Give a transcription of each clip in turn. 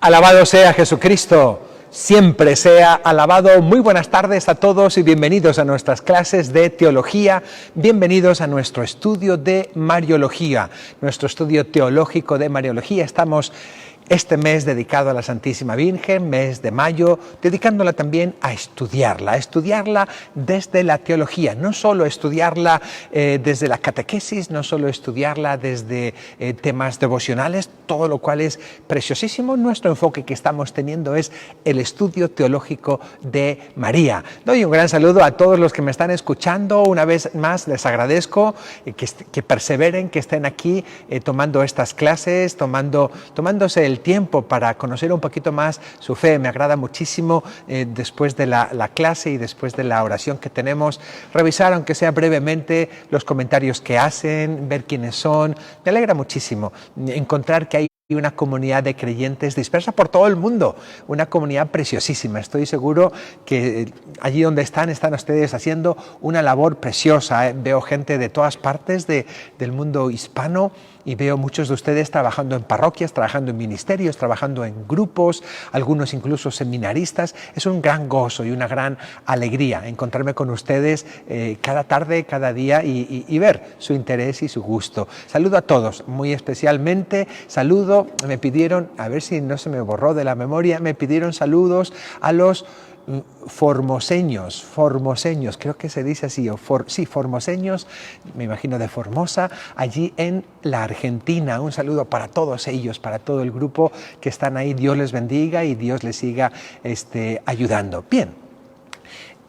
Alabado sea Jesucristo, siempre sea alabado. Muy buenas tardes a todos y bienvenidos a nuestras clases de teología, bienvenidos a nuestro estudio de Mariología, nuestro estudio teológico de Mariología. Estamos este mes dedicado a la Santísima Virgen, mes de mayo, dedicándola también a estudiarla desde la teología, no solo estudiarla desde la catequesis, no solo estudiarla desde temas devocionales, todo lo cual es preciosísimo. Nuestro enfoque que estamos teniendo es el estudio teológico de María. Doy un gran saludo a todos los que me están escuchando. Una vez más les agradezco que perseveren, que estén aquí tomando estas clases, tomándose el tiempo para conocer un poquito más su fe. Me agrada muchísimo después de la clase y después de la oración que tenemos, revisar aunque sea brevemente los comentarios que hacen, ver quiénes son. Me alegra muchísimo encontrar que hay una comunidad de creyentes dispersa por todo el mundo, una comunidad preciosísima. Estoy seguro que allí donde están ustedes haciendo una labor preciosa. Veo gente de todas partes del mundo hispano y veo muchos de ustedes trabajando en parroquias, trabajando en ministerios, trabajando en grupos, algunos incluso seminaristas. Es un gran gozo y una gran alegría encontrarme con ustedes cada tarde, cada día y ver su interés y su gusto. Saludo a todos, muy especialmente saludo, me pidieron, a ver si no se me borró de la memoria, me pidieron saludos a los formoseños, creo que se dice así, formoseños, me imagino de Formosa, allí en la Argentina. Un saludo para todos ellos, para todo el grupo que están ahí. Dios les bendiga y Dios les siga ayudando. Bien,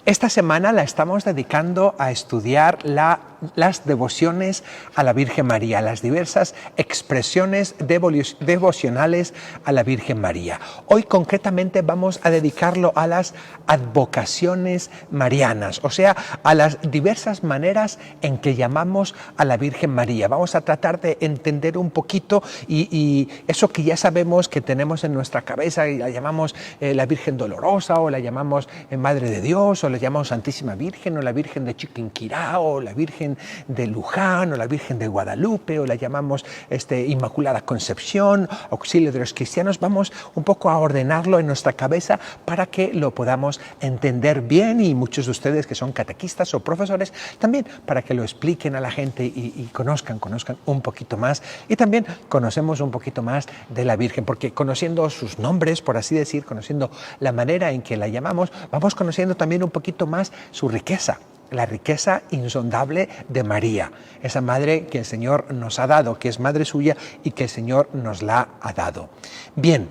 esta semana la estamos dedicando a estudiar las devociones a la Virgen María, las diversas expresiones devocionales a la Virgen María. Hoy concretamente vamos a dedicarlo a las advocaciones marianas, o sea, a las diversas maneras en que llamamos a la Virgen María. Vamos a tratar de entender un poquito y eso que ya sabemos que tenemos en nuestra cabeza y la llamamos la Virgen Dolorosa, o la llamamos Madre de Dios, o la llamamos Santísima Virgen, o la Virgen de Chiquinquirá, o la Virgen de Luján, o la Virgen de Guadalupe, o la llamamos Inmaculada Concepción, Auxilio de los Cristianos. Vamos un poco a ordenarlo en nuestra cabeza para que lo podamos entender bien, y muchos de ustedes que son catequistas o profesores también, para que lo expliquen a la gente y conozcan un poquito más, y también conocemos un poquito más de la Virgen, porque conociendo sus nombres, por así decir, conociendo la manera en que la llamamos, vamos conociendo también un poquito más su riqueza, la riqueza insondable de María, esa madre que el Señor nos ha dado, que es madre suya y que el Señor nos la ha dado. Bien,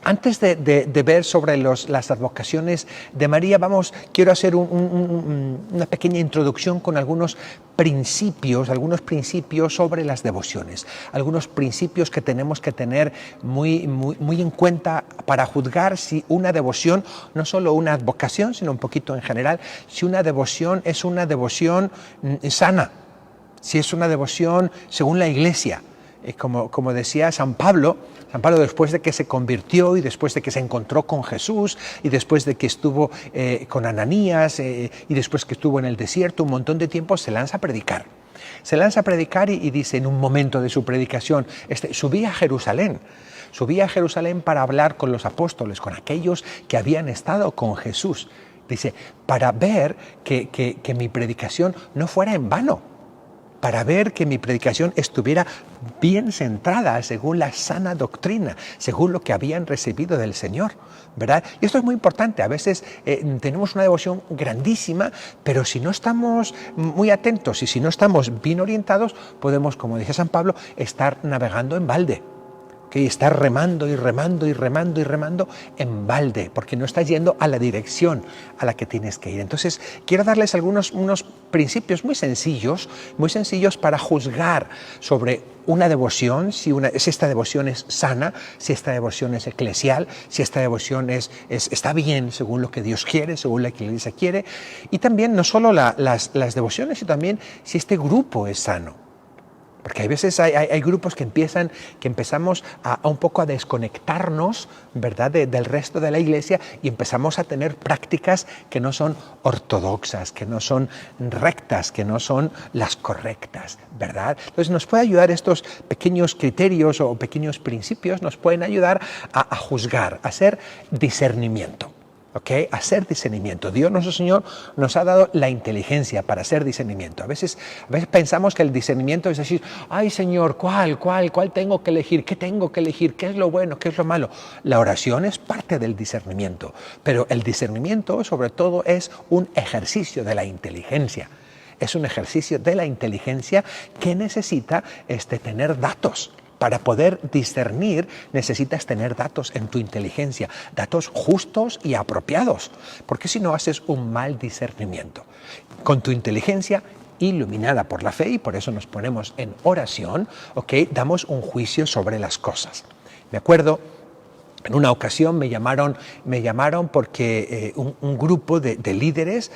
antes de ver sobre las advocaciones de María, quiero hacer una pequeña introducción con algunos principios sobre las devociones, algunos principios que tenemos que tener muy en cuenta para juzgar si una devoción, no solo una advocación, sino un poquito en general, si una devoción es una devoción sana, si es una devoción según la Iglesia. Como decía San Pablo, después de que se convirtió y después de que se encontró con Jesús y después de que estuvo con Ananías y después que estuvo en el desierto un montón de tiempo, se lanza a predicar. Y dice en un momento de su predicación, subí a Jerusalén para hablar con los apóstoles, con aquellos que habían estado con Jesús. Dice, para ver que mi predicación no fuera en vano, para ver que mi predicación estuviera bien centrada según la sana doctrina, según lo que habían recibido del Señor, ¿verdad? Y esto es muy importante. A veces tenemos una devoción grandísima, pero si no estamos muy atentos y si no estamos bien orientados, podemos, como dice San Pablo, estar navegando en balde. Que estar remando en balde, porque no estás yendo a la dirección a la que tienes que ir. Entonces, quiero darles unos principios muy sencillos para juzgar sobre una devoción, si esta devoción es sana, si esta devoción es eclesial, si esta devoción está bien según lo que Dios quiere, según lo que la Iglesia quiere, y también no solo las devociones, sino también si este grupo es sano. Porque hay veces hay grupos que empezamos a un poco a desconectarnos, ¿verdad?, del resto de la iglesia, y empezamos a tener prácticas que no son ortodoxas, que no son rectas, que no son las correctas, ¿verdad? Entonces nos puede ayudar estos pequeños criterios o pequeños principios, nos pueden ayudar a juzgar, a hacer discernimiento. ¿Okay? Hacer discernimiento. Dios nuestro Señor nos ha dado la inteligencia para hacer discernimiento. A veces pensamos que el discernimiento es decir, ay Señor, ¿cuál tengo que elegir? ¿Qué tengo que elegir? ¿Qué es lo bueno? ¿Qué es lo malo? La oración es parte del discernimiento, pero el discernimiento sobre todo es un ejercicio de la inteligencia. Es un ejercicio de la inteligencia que necesita tener datos. Para poder discernir necesitas tener datos en tu inteligencia, datos justos y apropiados, porque si no haces un mal discernimiento. Con tu inteligencia iluminada por la fe, y por eso nos ponemos en oración, damos un juicio sobre las cosas. Me acuerdo, en una ocasión me llamaron porque un grupo de líderes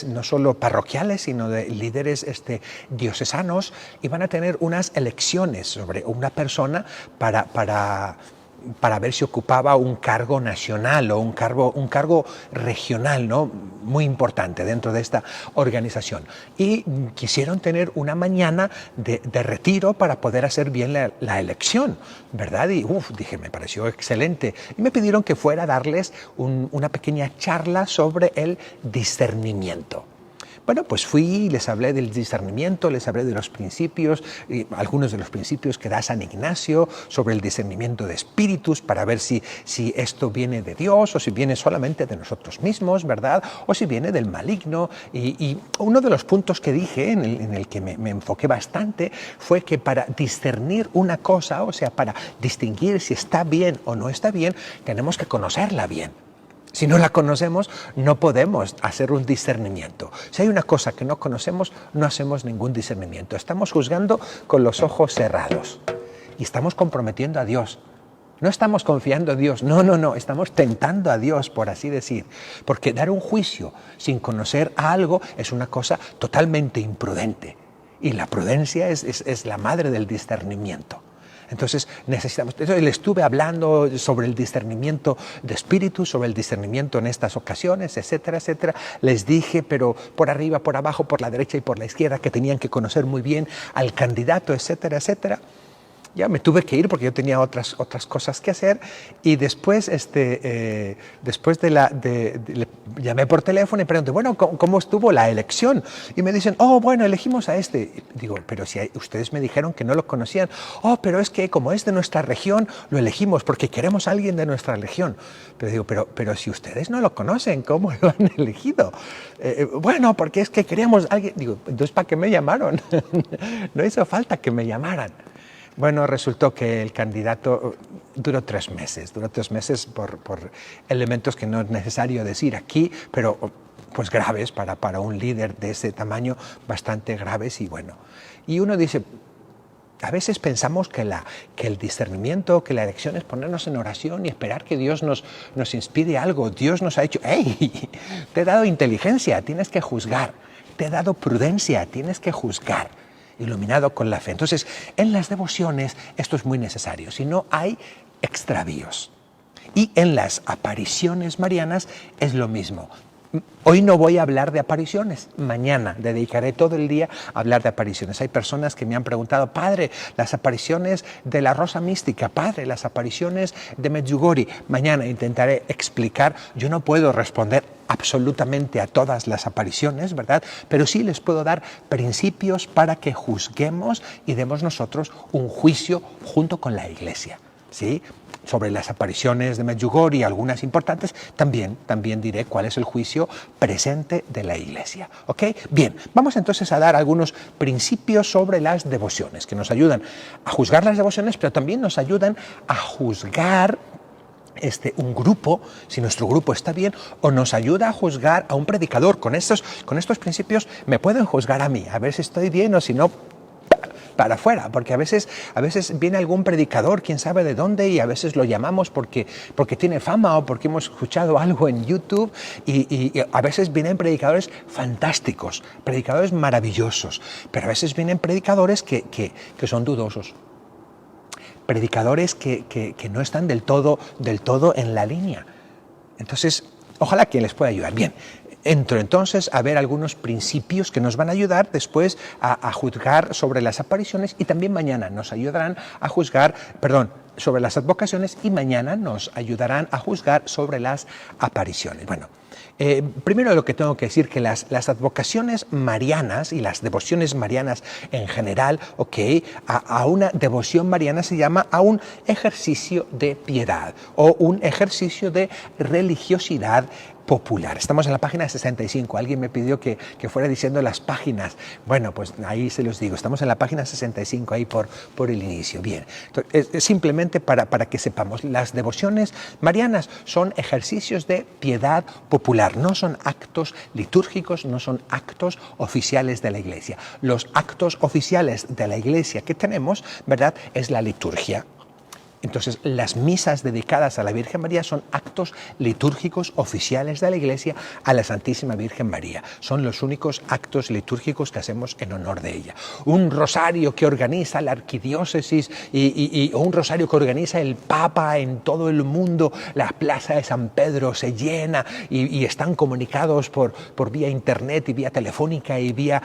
no solo parroquiales, sino de líderes diocesanos, iban a tener unas elecciones sobre una persona para ver si ocupaba un cargo nacional o un cargo regional, ¿no?, muy importante dentro de esta organización. Y quisieron tener una mañana de retiro para poder hacer bien la elección, ¿verdad? Y dije, me pareció excelente. Y me pidieron que fuera a darles una pequeña charla sobre el discernimiento. Bueno, pues fui y les hablé del discernimiento, les hablé de los principios, algunos de los principios que da San Ignacio sobre el discernimiento de espíritus, para ver si esto viene de Dios o si viene solamente de nosotros mismos, ¿verdad? O si viene del maligno. Y uno de los puntos que dije, en el que me enfoqué bastante, fue que para discernir una cosa, o sea, para distinguir si está bien o no está bien, tenemos que conocerla bien. Si no la conocemos, no podemos hacer un discernimiento. Si hay una cosa que no conocemos, no hacemos ningún discernimiento. Estamos juzgando con los ojos cerrados y estamos comprometiendo a Dios. No estamos confiando en Dios, no, estamos tentando a Dios, por así decir. Porque dar un juicio sin conocer a algo es una cosa totalmente imprudente. Y la prudencia es la madre del discernimiento. Entonces le estuve hablando sobre el discernimiento de espíritu, sobre el discernimiento en estas ocasiones, etcétera, etcétera. Les dije, pero por arriba, por abajo, por la derecha y por la izquierda, que tenían que conocer muy bien al candidato, etcétera, etcétera. Ya me tuve que ir porque yo tenía otras cosas que hacer, y después le llamé por teléfono y pregunté, bueno, ¿cómo estuvo la elección? Y me dicen, bueno, elegimos a este. Digo, pero si ustedes me dijeron que no lo conocían. Pero es que como es de nuestra región, lo elegimos porque queremos a alguien de nuestra región. Pero digo, pero si ustedes no lo conocen, ¿cómo lo han elegido? Bueno, porque es que queríamos a alguien. Digo, entonces, ¿para qué me llamaron? No hizo falta que me llamaran. Bueno, resultó que el candidato duró 3 meses. Duró 3 meses por elementos que no es necesario decir aquí, pero pues graves para un líder de ese tamaño, bastante graves. Y bueno, y uno dice, a veces pensamos que el discernimiento, que la elección es ponernos en oración y esperar que Dios nos inspire algo. Dios nos ha dicho, ¡hey! Te he dado inteligencia, tienes que juzgar. Te he dado prudencia, tienes que juzgar. Iluminado con la fe. Entonces, en las devociones esto es muy necesario, si no hay extravíos. Y en las apariciones marianas es lo mismo. Hoy no voy a hablar de apariciones, mañana dedicaré todo el día a hablar de apariciones. Hay personas que me han preguntado, padre, las apariciones de la Rosa Mística, padre, las apariciones de Medjugorje. Mañana intentaré explicar, yo no puedo responder absolutamente a todas las apariciones, ¿verdad? Pero sí les puedo dar principios para que juzguemos y demos nosotros un juicio junto con la Iglesia, ¿sí? Sobre las apariciones de Medjugorje y algunas importantes, también diré cuál es el juicio presente de la Iglesia. ¿Ok? Bien, vamos entonces a dar algunos principios sobre las devociones que nos ayudan a juzgar las devociones, pero también nos ayudan a juzgar un grupo, si nuestro grupo está bien, o nos ayuda a juzgar a un predicador. Con estos principios me pueden juzgar a mí, a ver si estoy bien o si no, para afuera, porque a veces viene algún predicador, quién sabe de dónde, y a veces lo llamamos porque tiene fama o porque hemos escuchado algo en YouTube, y a veces vienen predicadores fantásticos, predicadores maravillosos, pero a veces vienen predicadores que son dudosos, predicadores que no están del todo en la línea. Entonces, ojalá que les pueda ayudar. Bien, entro entonces a ver algunos principios que nos van a ayudar después a juzgar sobre las apariciones, y también mañana nos ayudarán a juzgar, sobre las advocaciones, y mañana nos ayudarán a juzgar sobre las apariciones. Bueno, primero lo que tengo que decir que las advocaciones marianas y las devociones marianas en general, a una devoción mariana se llama a un ejercicio de piedad o un ejercicio de religiosidad popular. Estamos en la página 65. Alguien me pidió que fuera diciendo las páginas. Bueno, pues ahí se los digo. Estamos en la página 65, ahí por el inicio. Bien, entonces, simplemente para que sepamos, las devociones marianas son ejercicios de piedad popular. No son actos litúrgicos, no son actos oficiales de la Iglesia. Los actos oficiales de la Iglesia que tenemos, ¿verdad?, es la liturgia. Entonces, las misas dedicadas a la Virgen María son actos litúrgicos oficiales de la Iglesia a la Santísima Virgen María. Son los únicos actos litúrgicos que hacemos en honor de ella. Un rosario que organiza la arquidiócesis o un rosario que organiza el Papa en todo el mundo, la plaza de San Pedro se llena y están comunicados por vía internet y vía telefónica y vía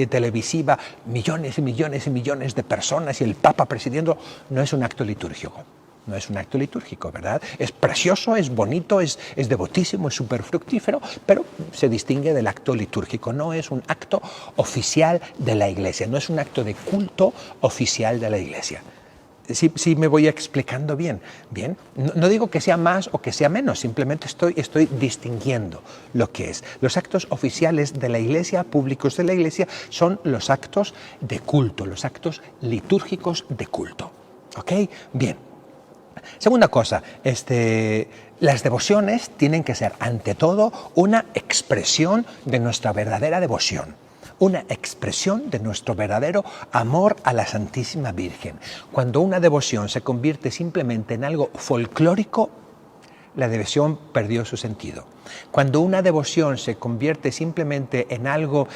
televisiva millones y millones y millones de personas, y el Papa presidiendo. No es un acto litúrgico. No es un acto litúrgico, ¿verdad? Es precioso, es bonito, es devotísimo, es súper fructífero, pero se distingue del acto litúrgico. No es un acto oficial de la Iglesia, no es un acto de culto oficial de la Iglesia. Sí me voy explicando bien. Bien, no digo que sea más o que sea menos, simplemente estoy distinguiendo lo que es. Los actos oficiales de la Iglesia, públicos de la Iglesia, son los actos de culto, los actos litúrgicos de culto. ¿Ok? Bien. Segunda cosa, las devociones tienen que ser, ante todo, una expresión de nuestra verdadera devoción, una expresión de nuestro verdadero amor a la Santísima Virgen. Cuando una devoción se convierte simplemente en algo folclórico, la devoción perdió su sentido. Cuando una devoción se convierte simplemente en algo,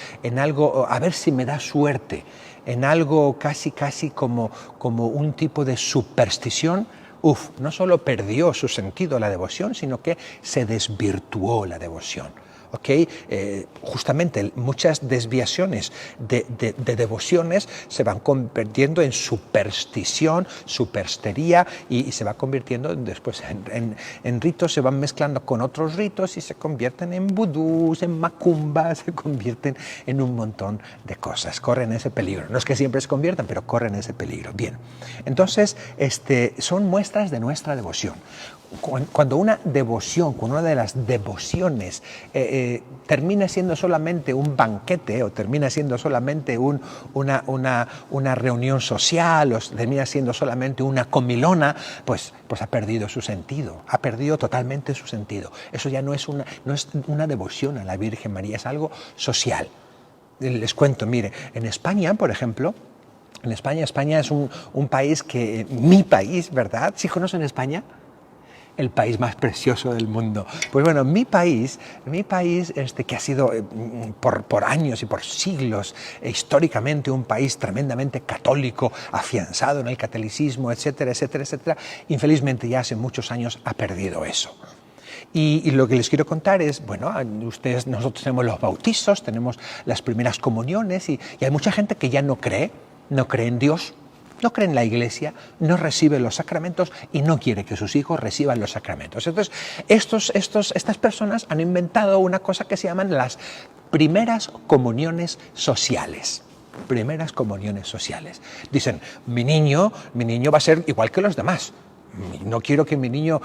a ver si me da suerte, en algo casi como un tipo de superstición, no solo perdió su sentido la devoción, sino que se desvirtuó la devoción. Justamente muchas desviaciones de devociones se van convirtiendo en superstición, superstería, y se va convirtiendo después en ritos, se van mezclando con otros ritos y se convierten en vudús, en macumbas, se convierten en un montón de cosas. Corren ese peligro. No es que siempre se conviertan, pero corren ese peligro. Bien, entonces son muestras de nuestra devoción. Cuando una de las devociones termina siendo solamente un banquete, o termina siendo solamente una reunión social, o termina siendo solamente una comilona, pues ha perdido su sentido, ha perdido totalmente su sentido. Eso ya no es una devoción a la Virgen María, es algo social. Les cuento, mire, en España, por ejemplo, España es un país que, mi país, ¿verdad? ¿Sí conocen España? El país más precioso del mundo. Pues bueno, mi país que ha sido por años y por siglos históricamente un país tremendamente católico, afianzado en el catolicismo, etcétera, etcétera, etcétera, infelizmente ya hace muchos años ha perdido eso. Y lo que les quiero contar es, nosotros tenemos los bautizos, tenemos las primeras comuniones, y hay mucha gente que ya no cree en Dios, no cree en la Iglesia, no recibe los sacramentos y no quiere que sus hijos reciban los sacramentos. Entonces, estas personas han inventado una cosa que se llaman las primeras comuniones sociales. Primeras comuniones sociales. Dicen, mi niño va a ser igual que los demás. No quiero que mi niño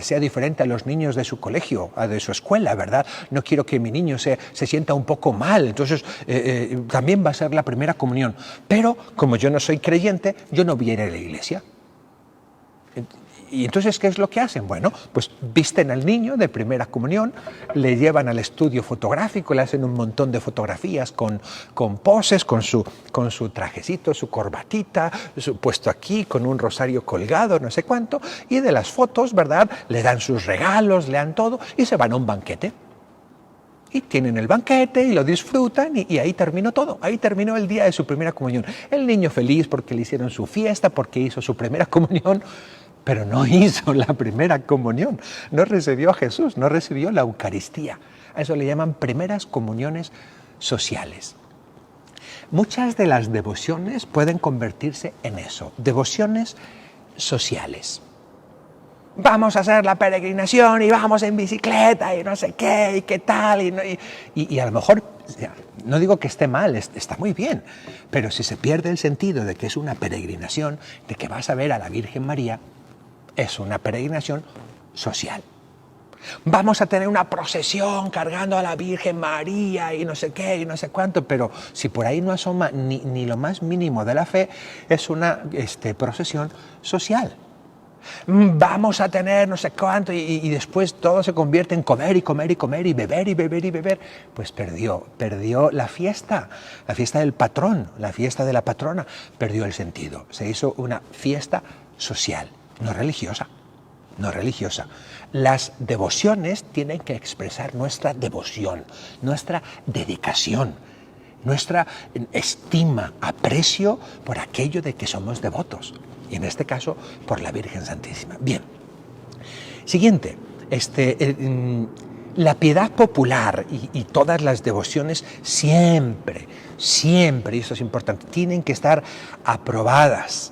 sea diferente a los niños de su colegio, de su escuela, ¿verdad? No quiero que mi niño se sienta un poco mal, entonces también va a ser la primera comunión. Pero como yo no soy creyente, yo no voy a ir a la iglesia. Y entonces, ¿qué es lo que hacen? Bueno, pues visten al niño de primera comunión, le llevan al estudio fotográfico, le hacen un montón de fotografías con poses, con su trajecito, su corbatita, puesto aquí, con un rosario colgado, no sé cuánto, y de las fotos, ¿verdad?, le dan sus regalos, le dan todo, y se van a un banquete. Y tienen el banquete y lo disfrutan y ahí terminó todo. Ahí terminó el día de su primera comunión. El niño feliz porque le hicieron su fiesta, porque hizo su primera comunión, pero no hizo la primera comunión. No recibió a Jesús, no recibió la Eucaristía. A eso le llaman primeras comuniones sociales. Muchas de las devociones pueden convertirse en eso, devociones sociales. Vamos a hacer la peregrinación y vamos en bicicleta y no sé qué y qué tal. Y a lo mejor, no digo que esté mal, está muy bien, pero si se pierde el sentido de que es una peregrinación, de que vas a ver a la Virgen María, es una peregrinación social. Vamos a tener una procesión cargando a la Virgen María y no sé qué y no sé cuánto, pero si por ahí no asoma ni lo más mínimo de la fe, es una procesión social. Vamos a tener no sé cuánto y después todo se convierte en comer y comer y comer y beber y beber y beber. Pues perdió la fiesta del patrón, la fiesta de la patrona, perdió el sentido. Se hizo una fiesta social, no religiosa. Las devociones tienen que expresar nuestra devoción, nuestra dedicación, nuestra estima, aprecio por aquello de que somos devotos. Y en este caso, por la Virgen Santísima. Bien. Siguiente. La piedad popular y todas las devociones siempre, y eso es importante, tienen que estar aprobadas,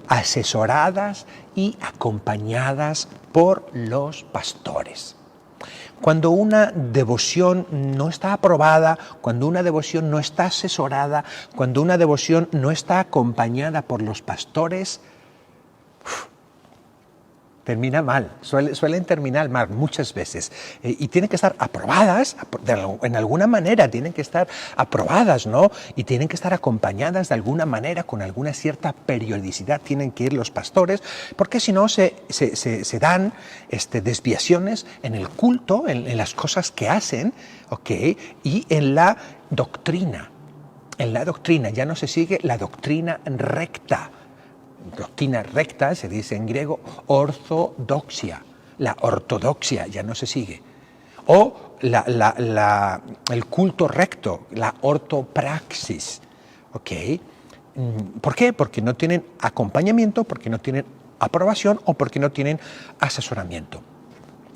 asesoradas y acompañadas por los pastores. Cuando una devoción no está aprobada, cuando una devoción no está asesorada, cuando una devoción no está acompañada por los pastores, termina mal, suelen terminar mal muchas veces y tienen que estar aprobadas, en alguna manera tienen que estar aprobadas, ¿no? Y tienen que estar acompañadas de alguna manera, con alguna cierta periodicidad tienen que ir los pastores, porque si no se dan desviaciones en el culto, en las cosas que hacen, ¿ok? Y en la doctrina. En la doctrina ya no se sigue la doctrina recta. Doctrina recta se dice en griego ortodoxia. La ortodoxia ya no se sigue. O el culto recto, la ortopraxis. ¿Ok? ¿Por qué? Porque no tienen acompañamiento, porque no tienen aprobación o porque no tienen asesoramiento.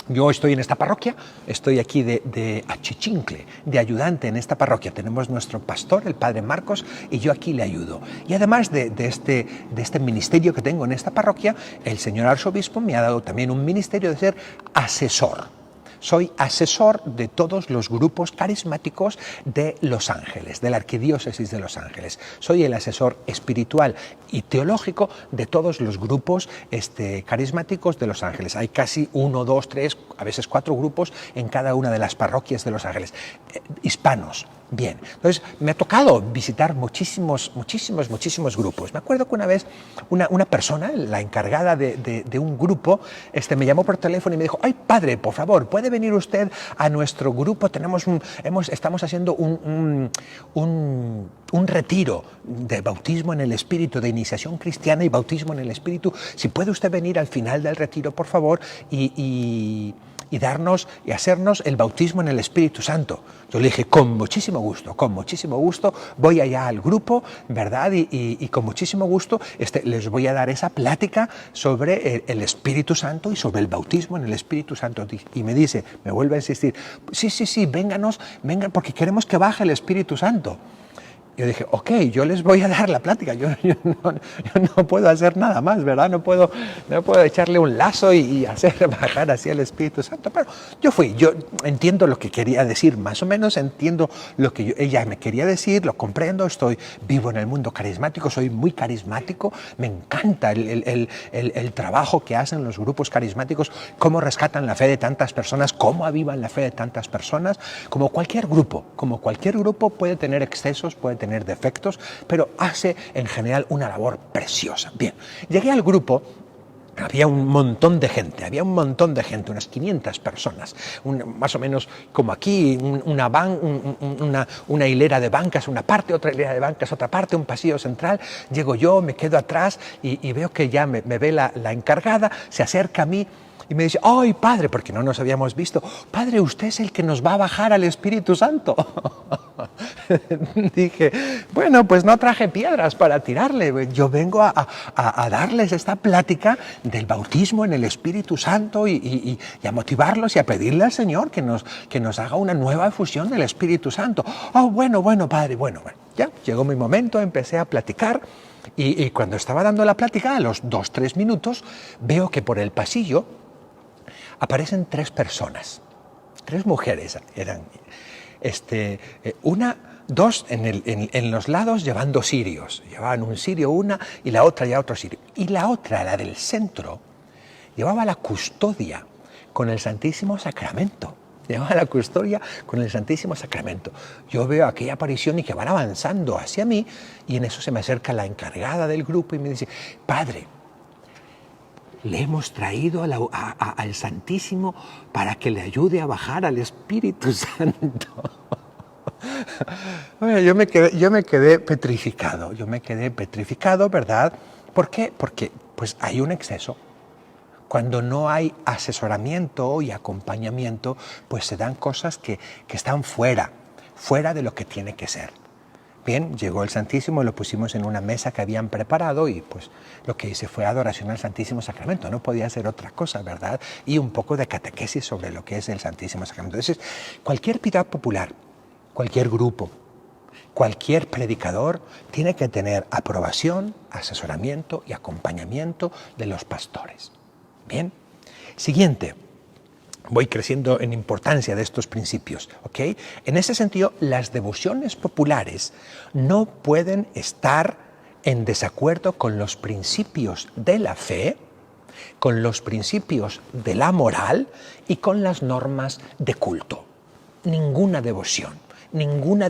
Yo estoy en esta parroquia, estoy aquí de achichincle, de ayudante en esta parroquia. Tenemos nuestro pastor, el padre Marcos, y yo aquí le ayudo. Y además de este ministerio que tengo en esta parroquia, el señor arzobispo me ha dado también un ministerio de ser asesor. Soy asesor de todos los grupos carismáticos de Los Ángeles, de la Arquidiócesis de Los Ángeles. Soy el asesor espiritual y teológico de todos los grupos carismáticos de Los Ángeles. Hay casi 1, 2, 3, a veces 4 grupos en cada una de las parroquias de Los Ángeles, hispanos. Bien, entonces me ha tocado visitar muchísimos grupos. Me acuerdo que una vez una persona, la encargada de un grupo, me llamó por teléfono y me dijo: ay, padre, por favor, ¿puede venir usted a nuestro grupo? Estamos haciendo un retiro de bautismo en el Espíritu, de iniciación cristiana y bautismo en el Espíritu. Si puede usted venir al final del retiro, por favor, y darnos y hacernos el bautismo en el Espíritu Santo. Yo le dije, con muchísimo gusto, voy allá al grupo, ¿verdad? Y con muchísimo gusto les voy a dar esa plática sobre el Espíritu Santo y sobre el bautismo en el Espíritu Santo. Y me vuelve a insistir, sí, vengan, porque queremos que baje el Espíritu Santo. Yo dije, ok, yo les voy a dar la plática, yo no puedo hacer nada más, ¿verdad? No puedo echarle un lazo y hacer bajar así el Espíritu Santo. Pero yo entiendo lo que quería decir, más o menos entiendo lo que ella me quería decir, lo comprendo, vivo en el mundo carismático, soy muy carismático, me encanta el trabajo que hacen los grupos carismáticos, cómo rescatan la fe de tantas personas, cómo avivan la fe de tantas personas, como cualquier grupo puede tener excesos, puede tener defectos, pero hace en general una labor preciosa. Bien, llegué al grupo Había un montón de gente, unas 500 personas, más o menos como aquí, una hilera de bancas, una parte, otra hilera de bancas, otra parte, un pasillo central. Llego yo, me quedo atrás y veo que ya me ve la encargada, se acerca a mí y me dice: ¡ay, padre! Porque no nos habíamos visto. Padre, usted es el que nos va a bajar al Espíritu Santo. Dije: bueno, pues no traje piedras para tirarle. Yo vengo a darles esta plática del bautismo en el Espíritu Santo y a motivarlos y a pedirle al Señor que nos haga una nueva efusión del Espíritu Santo. Oh, bueno, padre, bueno. Ya llegó mi momento, empecé a platicar. Y cuando estaba dando la plática, a los 2-3 minutos, veo que por el pasillo aparecen 3 personas, 3 mujeres eran, dos en los lados llevando cirios, llevaban un cirio una y la otra ya otro cirio, y la otra, la del centro, llevaba la custodia con el Santísimo Sacramento. Yo veo aquella aparición y que van avanzando hacia mí, y en eso se me acerca la encargada del grupo y me dice: padre, le hemos traído al Santísimo para que le ayude a bajar al Espíritu Santo. Bueno, yo me quedé petrificado, ¿verdad? ¿Por qué? Porque pues hay un exceso. Cuando no hay asesoramiento y acompañamiento, pues se dan cosas que están fuera de lo que tiene que ser. Bien, llegó el Santísimo, lo pusimos en una mesa que habían preparado y pues lo que hice fue adoración al Santísimo Sacramento. No podía ser otra cosa, ¿verdad? Y un poco de catequesis sobre lo que es el Santísimo Sacramento. Entonces, cualquier piedad popular, cualquier grupo, cualquier predicador tiene que tener aprobación, asesoramiento y acompañamiento de los pastores. Bien, siguiente. Voy creciendo en importancia de estos principios, ¿ok? En ese sentido, las devociones populares no pueden estar en desacuerdo con los principios de la fe, con los principios de la moral y con las normas de culto. Ninguna devoción, ningún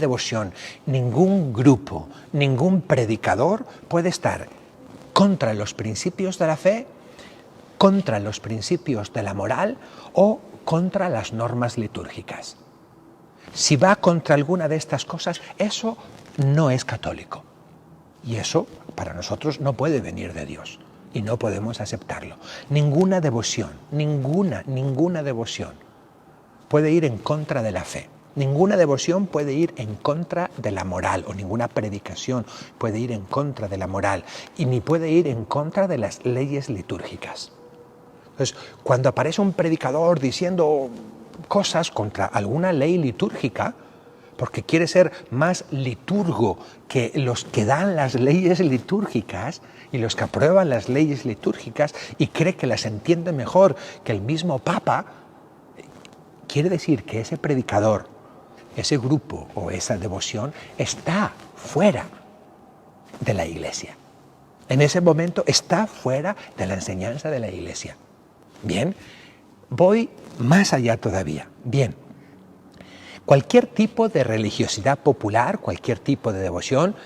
grupo, ningún predicador puede estar contra los principios de la fe, contra los principios de la moral o contra las normas litúrgicas. Si va contra alguna de estas cosas, eso no es católico. Y eso para nosotros no puede venir de Dios y no podemos aceptarlo. Ninguna devoción puede ir en contra de la fe. Ninguna devoción puede ir en contra de la moral, o ninguna predicación puede ir en contra de la moral, y ni puede ir en contra de las leyes litúrgicas. Entonces, cuando aparece un predicador diciendo cosas contra alguna ley litúrgica, porque quiere ser más liturgo que los que dan las leyes litúrgicas y los que aprueban las leyes litúrgicas y cree que las entiende mejor que el mismo Papa, quiere decir que ese predicador, ese grupo o esa devoción está fuera de la Iglesia. En ese momento está fuera de la enseñanza de la Iglesia. Bien, voy más allá todavía. Bien, cualquier tipo de religiosidad popular, cualquier tipo de devoción,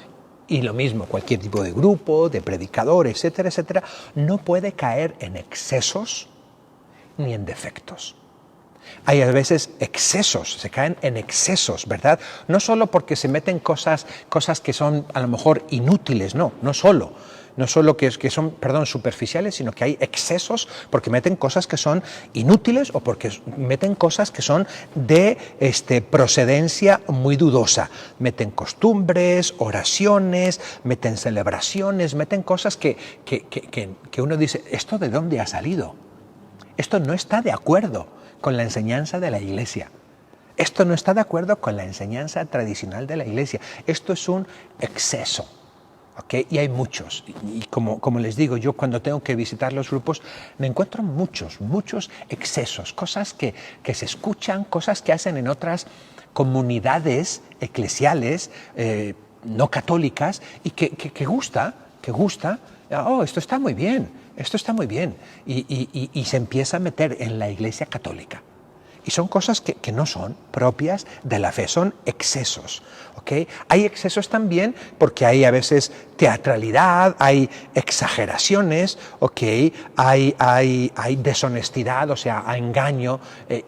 y lo mismo, cualquier tipo de grupo, de predicador, etcétera, etcétera, no puede caer en excesos ni en defectos. Hay a veces excesos, se caen en excesos, ¿verdad? No solo porque se meten cosas que son a lo mejor inútiles, no solo que son superficiales, sino que hay excesos porque meten cosas que son inútiles o porque meten cosas que son de procedencia muy dudosa. Meten costumbres, oraciones, meten celebraciones, meten cosas que uno dice: ¿esto de dónde ha salido? Esto no está de acuerdo con la enseñanza de la Iglesia. Esto no está de acuerdo con la enseñanza tradicional de la Iglesia. Esto es un exceso. ¿Okay? Y hay muchos, y como les digo, yo cuando tengo que visitar los grupos me encuentro muchos excesos, cosas que se escuchan, cosas que hacen en otras comunidades eclesiales no católicas y que gusta, oh, esto está muy bien, y se empieza a meter en la Iglesia católica. Y son cosas que no son propias de la fe, son excesos. ¿Okay? Hay excesos también porque hay a veces teatralidad, hay exageraciones, ¿okay? hay deshonestidad, o sea, hay engaño,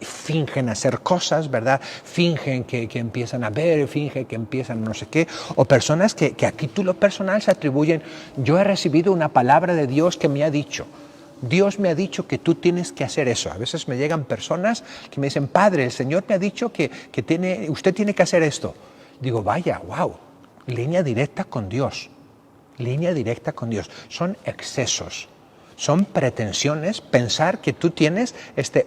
fingen hacer cosas, ¿verdad? Fingen que empiezan a ver, fingen que empiezan no sé qué, o personas que a título personal se atribuyen, yo he recibido una palabra de Dios que me ha dicho. Dios me ha dicho que tú tienes que hacer eso. A veces me llegan personas que me dicen, Padre, el Señor me ha dicho que usted tiene que hacer esto. Digo, vaya, wow, línea directa con Dios. Línea directa con Dios. Son excesos, son pretensiones, pensar que tú tienes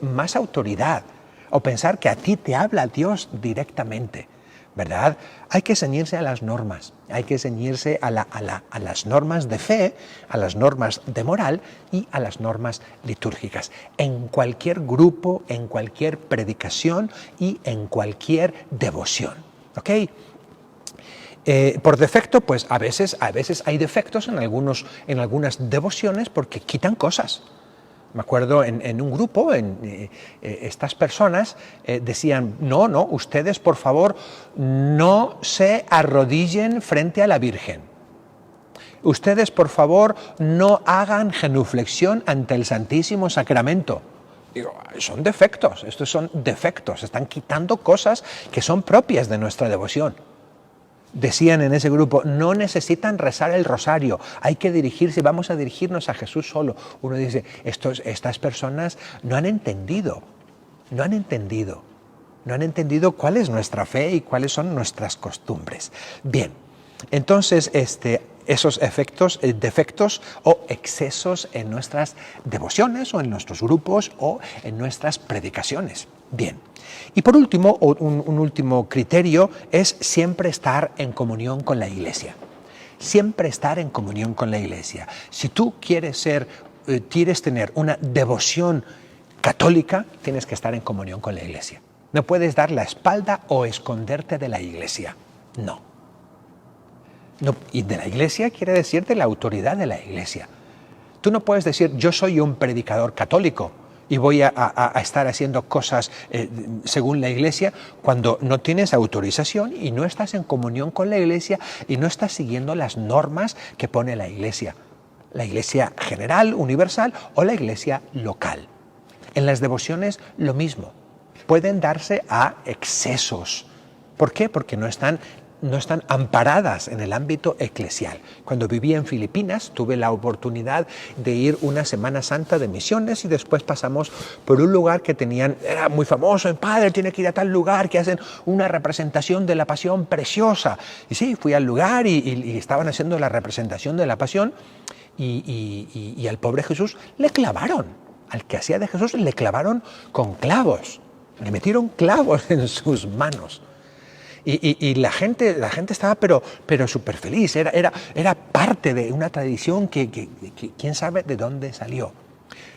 más autoridad o pensar que a ti te habla Dios directamente. ¿Verdad? Hay que ceñirse a las normas, hay que ceñirse a las normas de fe, a las normas de moral y a las normas litúrgicas. En cualquier grupo, en cualquier predicación y en cualquier devoción. ¿Ok? Por defecto, pues a veces hay defectos en algunas devociones porque quitan cosas. Me acuerdo en un grupo, estas personas decían, no, ustedes por favor no se arrodillen frente a la Virgen. Ustedes por favor no hagan genuflexión ante el Santísimo Sacramento. Digo, son defectos, estos son defectos, están quitando cosas que son propias de nuestra devoción. Decían en ese grupo, no necesitan rezar el rosario, hay que vamos a dirigirnos a Jesús solo. Uno dice, estas personas no han entendido cuál es nuestra fe y cuáles son nuestras costumbres. Bien, entonces esos defectos o excesos en nuestras devociones o en nuestros grupos o en nuestras predicaciones. Bien. Y por último, un último criterio es siempre estar en comunión con la Iglesia. Siempre estar en comunión con la Iglesia. Si tú quieres tener una devoción católica, tienes que estar en comunión con la Iglesia. No puedes dar la espalda o esconderte de la Iglesia. No. Y de la Iglesia quiere decir de la autoridad de la Iglesia. Tú no puedes decir, yo soy un predicador católico y voy a estar haciendo cosas según la Iglesia cuando no tienes autorización y no estás en comunión con la Iglesia y no estás siguiendo las normas que pone la Iglesia general, universal o la Iglesia local. En las devociones lo mismo, pueden darse a excesos. ¿Por qué? Porque no están amparadas en el ámbito eclesial. Cuando vivía en Filipinas tuve la oportunidad de ir una Semana Santa de misiones y después pasamos por un lugar que era muy famoso, el padre tiene que ir a tal lugar que hacen una representación de la Pasión preciosa. Y sí, fui al lugar y estaban haciendo la representación de la Pasión y al pobre Jesús le clavaron, al que hacía de Jesús le clavaron con clavos, le metieron clavos en sus manos. Y la gente estaba pero súper feliz, era parte de una tradición que quién sabe de dónde salió.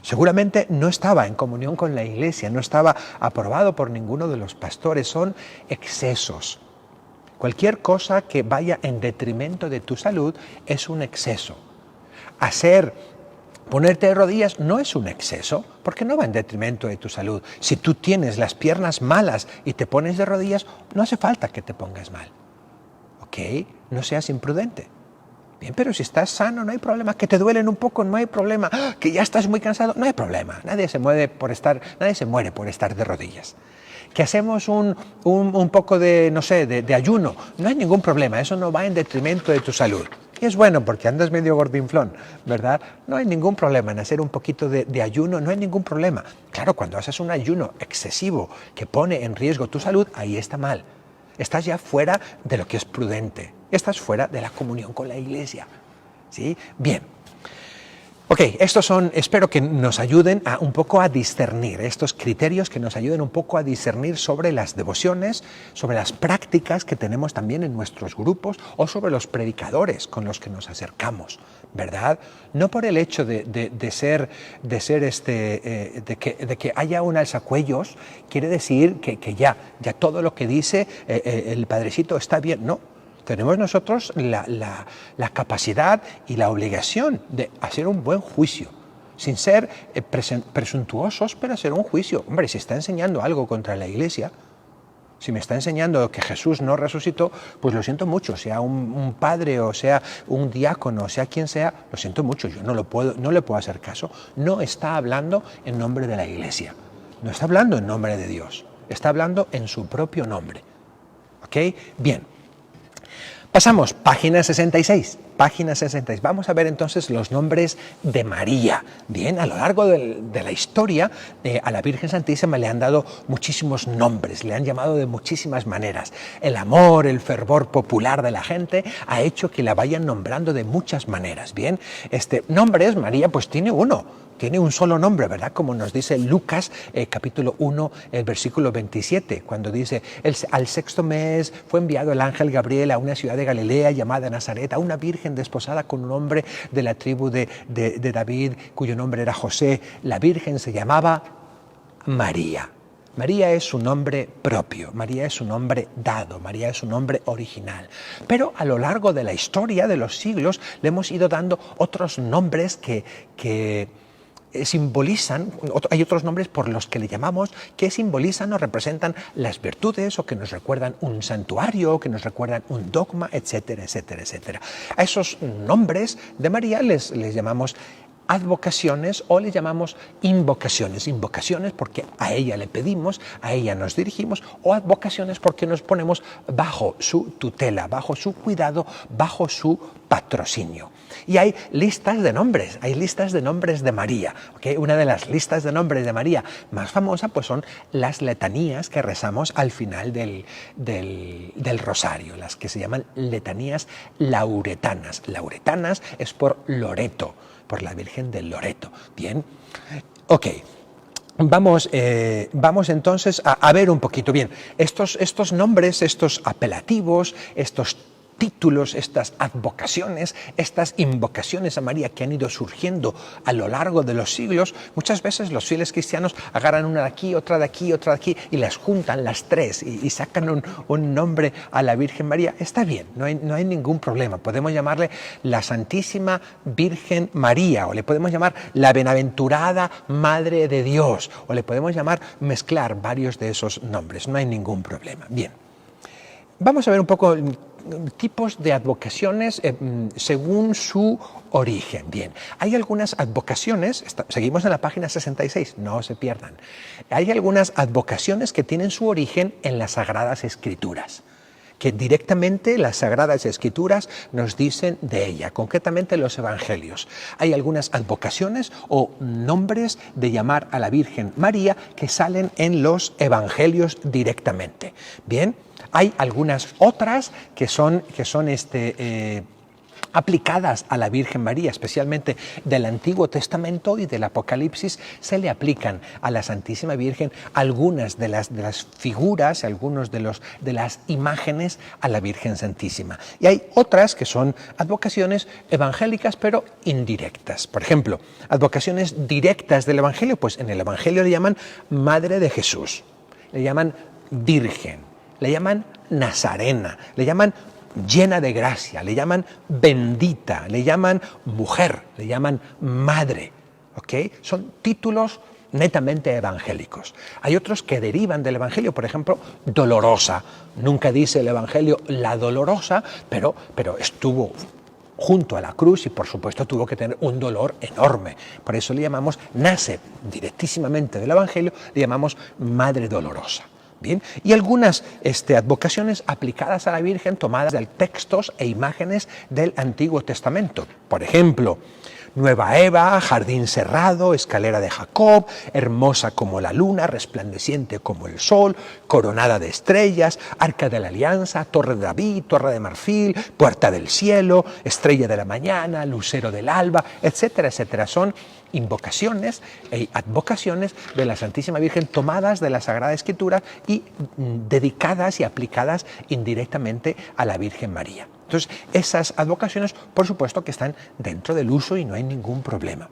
Seguramente no estaba en comunión con la Iglesia, no estaba aprobado por ninguno de los pastores, son excesos. Cualquier cosa que vaya en detrimento de tu salud es un exceso. Ponerte de rodillas no es un exceso, porque no va en detrimento de tu salud. Si tú tienes las piernas malas y te pones de rodillas, no hace falta que te pongas mal. ¿Ok? No seas imprudente. Bien, pero si estás sano, no hay problema. Que te duelen un poco, no hay problema. Que ya estás muy cansado, no hay problema. Nadie se muere por estar de rodillas. Que hacemos un poco de ayuno, no hay ningún problema. Eso no va en detrimento de tu salud. Y es bueno porque andas medio gordinflón, ¿verdad? No hay ningún problema en hacer un poquito de ayuno, no hay ningún problema. Claro, cuando haces un ayuno excesivo que pone en riesgo tu salud, ahí está mal. Estás ya fuera de lo que es prudente. Estás fuera de la comunión con la Iglesia. ¿Sí? Bien. Ok, espero que nos ayuden un poco a discernir, estos criterios que nos ayuden un poco a discernir sobre las devociones, sobre las prácticas que tenemos también en nuestros grupos o sobre los predicadores con los que nos acercamos, ¿verdad? No por el hecho de que haya un alzacuellos, quiere decir que ya todo lo que dice el padrecito está bien, no. Tenemos nosotros la capacidad y la obligación de hacer un buen juicio, sin ser presuntuosos, pero hacer un juicio. Hombre, si está enseñando algo contra la Iglesia, si me está enseñando que Jesús no resucitó, pues lo siento mucho, sea un padre o sea un diácono, o sea quien sea, lo siento mucho, yo no le puedo hacer caso. No está hablando en nombre de la Iglesia, no está hablando en nombre de Dios, está hablando en su propio nombre. ¿Ok? Bien. Pasamos, página 66. Página 66. Vamos a ver entonces los nombres de María. Bien, a lo largo de la historia, a la Virgen Santísima le han dado muchísimos nombres, le han llamado de muchísimas maneras. El amor, el fervor popular de la gente ha hecho que la vayan nombrando de muchas maneras. Bien, nombres, María pues tiene uno. Tiene un solo nombre, ¿verdad? Como nos dice Lucas, capítulo 1, el versículo 27, cuando dice, al sexto mes fue enviado el ángel Gabriel a una ciudad de Galilea llamada Nazaret, a una virgen desposada con un hombre de la tribu de David, cuyo nombre era José. La virgen se llamaba María. María es su nombre propio, María es su nombre dado, María es su nombre original. Pero a lo largo de la historia, de los siglos, le hemos ido dando otros nombres que simbolizan, hay otros nombres por los que le llamamos, que simbolizan o representan las virtudes o que nos recuerdan un santuario, o que nos recuerdan un dogma, etcétera, etcétera, etcétera. A esos nombres de María les llamamos advocaciones o le llamamos invocaciones. Invocaciones porque a ella le pedimos, a ella nos dirigimos, o advocaciones porque nos ponemos bajo su tutela, bajo su cuidado, bajo su patrocinio. Y hay listas de nombres de María. ¿Okay? Una de las listas de nombres de María más famosa pues son las letanías que rezamos al final del rosario, las que se llaman letanías lauretanas. Lauretanas es por Loreto, por la Virgen del Loreto. Bien, ok. Vamos entonces a ver un poquito. Bien, estos nombres, estos apelativos, estos títulos, estas advocaciones, estas invocaciones a María que han ido surgiendo a lo largo de los siglos, muchas veces los fieles cristianos agarran una de aquí, otra de aquí, otra de aquí y las juntan las tres y sacan un nombre a la Virgen María. Está bien, no hay ningún problema. Podemos llamarle la Santísima Virgen María, o le podemos llamar la Bienaventurada Madre de Dios, o le podemos mezclar varios de esos nombres. No hay ningún problema. Bien, vamos a ver un poco tipos de advocaciones según su origen. Bien, hay algunas advocaciones, seguimos en la página 66, no se pierdan. Hay algunas advocaciones que tienen su origen en las Sagradas Escrituras, que directamente las Sagradas Escrituras nos dicen de ella, concretamente los Evangelios. Hay algunas advocaciones o nombres de llamar a la Virgen María que salen en los Evangelios directamente. Bien, hay algunas otras que son aplicadas a la Virgen María, especialmente del Antiguo Testamento y del Apocalipsis, se le aplican a la Santísima Virgen algunas de las figuras, algunos de las imágenes a la Virgen Santísima. Y hay otras que son advocaciones evangélicas, pero indirectas. Por ejemplo, advocaciones directas del Evangelio, pues en el Evangelio le llaman Madre de Jesús, le llaman Virgen, le llaman Nazarena, le llaman llena de gracia, le llaman bendita, le llaman mujer, le llaman madre. ¿Okay? Son títulos netamente evangélicos. Hay otros que derivan del Evangelio, por ejemplo, dolorosa. Nunca dice el Evangelio la dolorosa, pero estuvo junto a la cruz y por supuesto tuvo que tener un dolor enorme. Por eso le llamamos, nace directísimamente del Evangelio, le llamamos Madre Dolorosa. Bien, y algunas advocaciones aplicadas a la Virgen tomadas de textos e imágenes del Antiguo Testamento. Por ejemplo, Nueva Eva, jardín cerrado, escalera de Jacob, hermosa como la luna, resplandeciente como el sol, coronada de estrellas, arca de la alianza, torre de David, torre de marfil, puerta del cielo, estrella de la mañana, lucero del alba, etcétera, etcétera. Son invocaciones e advocaciones de la Santísima Virgen tomadas de la Sagrada Escritura y dedicadas y aplicadas indirectamente a la Virgen María. Entonces, esas advocaciones, por supuesto, que están dentro del uso y no hay ningún problema.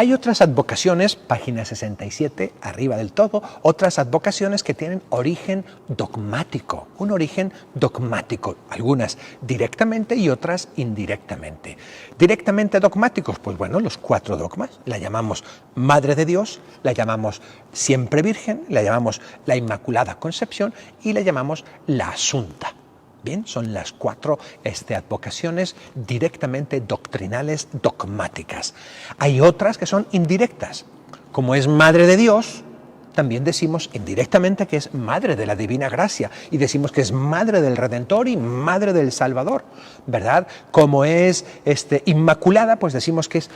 Hay otras advocaciones, página 67, arriba del todo, otras advocaciones que tienen origen dogmático, un origen dogmático, algunas directamente y otras indirectamente. Directamente dogmáticos, pues bueno, los 4 dogmas, la llamamos Madre de Dios, la llamamos Siempre Virgen, la llamamos la Inmaculada Concepción y la llamamos la Asunta. Bien, son las 4 advocaciones directamente doctrinales, dogmáticas. Hay otras que son indirectas. Como es Madre de Dios, también decimos indirectamente que es Madre de la Divina Gracia y decimos que es Madre del Redentor y Madre del Salvador, ¿verdad? Como es Inmaculada, pues decimos que es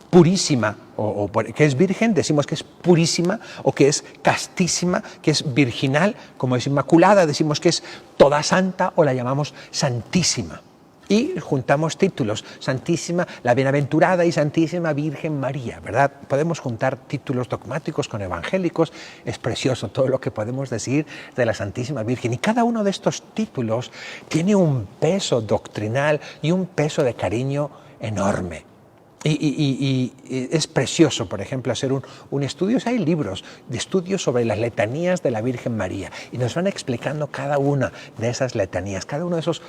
purísima, o que es virgen, decimos que es purísima, o que es castísima, que es virginal. Como es inmaculada, decimos que es toda santa, o la llamamos santísima. Y juntamos títulos, Santísima, la Bienaventurada y Santísima Virgen María, ¿verdad? Podemos juntar títulos dogmáticos con evangélicos, es precioso todo lo que podemos decir de la Santísima Virgen. Y cada uno de estos títulos tiene un peso doctrinal y un peso de cariño enorme. Y es precioso, por ejemplo, hacer un estudio. Hay libros de estudios sobre las letanías de la Virgen María y nos van explicando cada una de esas letanías, cada uno de esos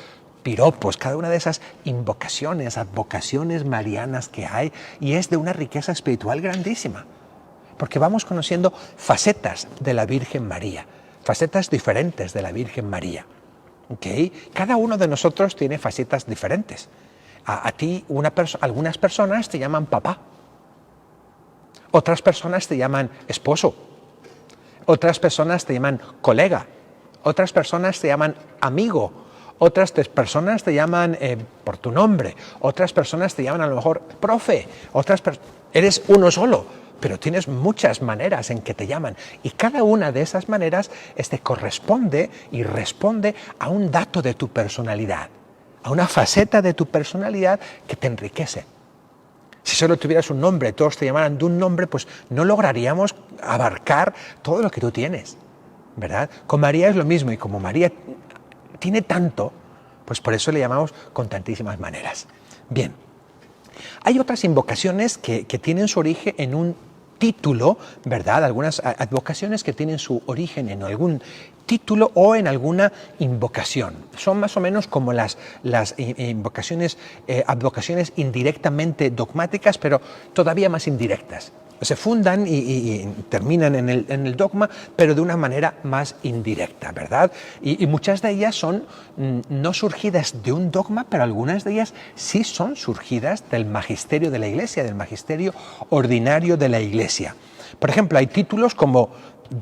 piropos, cada una de esas invocaciones, advocaciones marianas que hay, y es de una riqueza espiritual grandísima, porque vamos conociendo facetas de la Virgen María, facetas diferentes de la Virgen María. ¿Okay? Cada uno de nosotros tiene facetas diferentes. A ti algunas personas te llaman papá, otras personas te llaman esposo, otras personas te llaman colega, otras personas te llaman amigo, otras personas te llaman por tu nombre, otras personas te llaman a lo mejor profe, eres uno solo, pero tienes muchas maneras en que te llaman, y cada una de esas maneras corresponde y responde a un dato de tu personalidad, a una faceta de tu personalidad que te enriquece. Si solo tuvieras un nombre, todos te llamaran de un nombre, pues no lograríamos abarcar todo lo que tú tienes, ¿verdad? Con María es lo mismo, y como María tiene tanto, pues por eso le llamamos con tantísimas maneras. Bien, hay otras invocaciones que tienen su origen en un título, ¿verdad? Algunas advocaciones que tienen su origen en algún título o en alguna invocación. Son más o menos como las invocaciones, advocaciones indirectamente dogmáticas, pero todavía más indirectas. Se fundan y terminan en el dogma, pero de una manera más indirecta, ¿verdad? Y muchas de ellas son no surgidas de un dogma, pero algunas de ellas sí son surgidas del magisterio de la Iglesia, del magisterio ordinario de la Iglesia. Por ejemplo, hay títulos como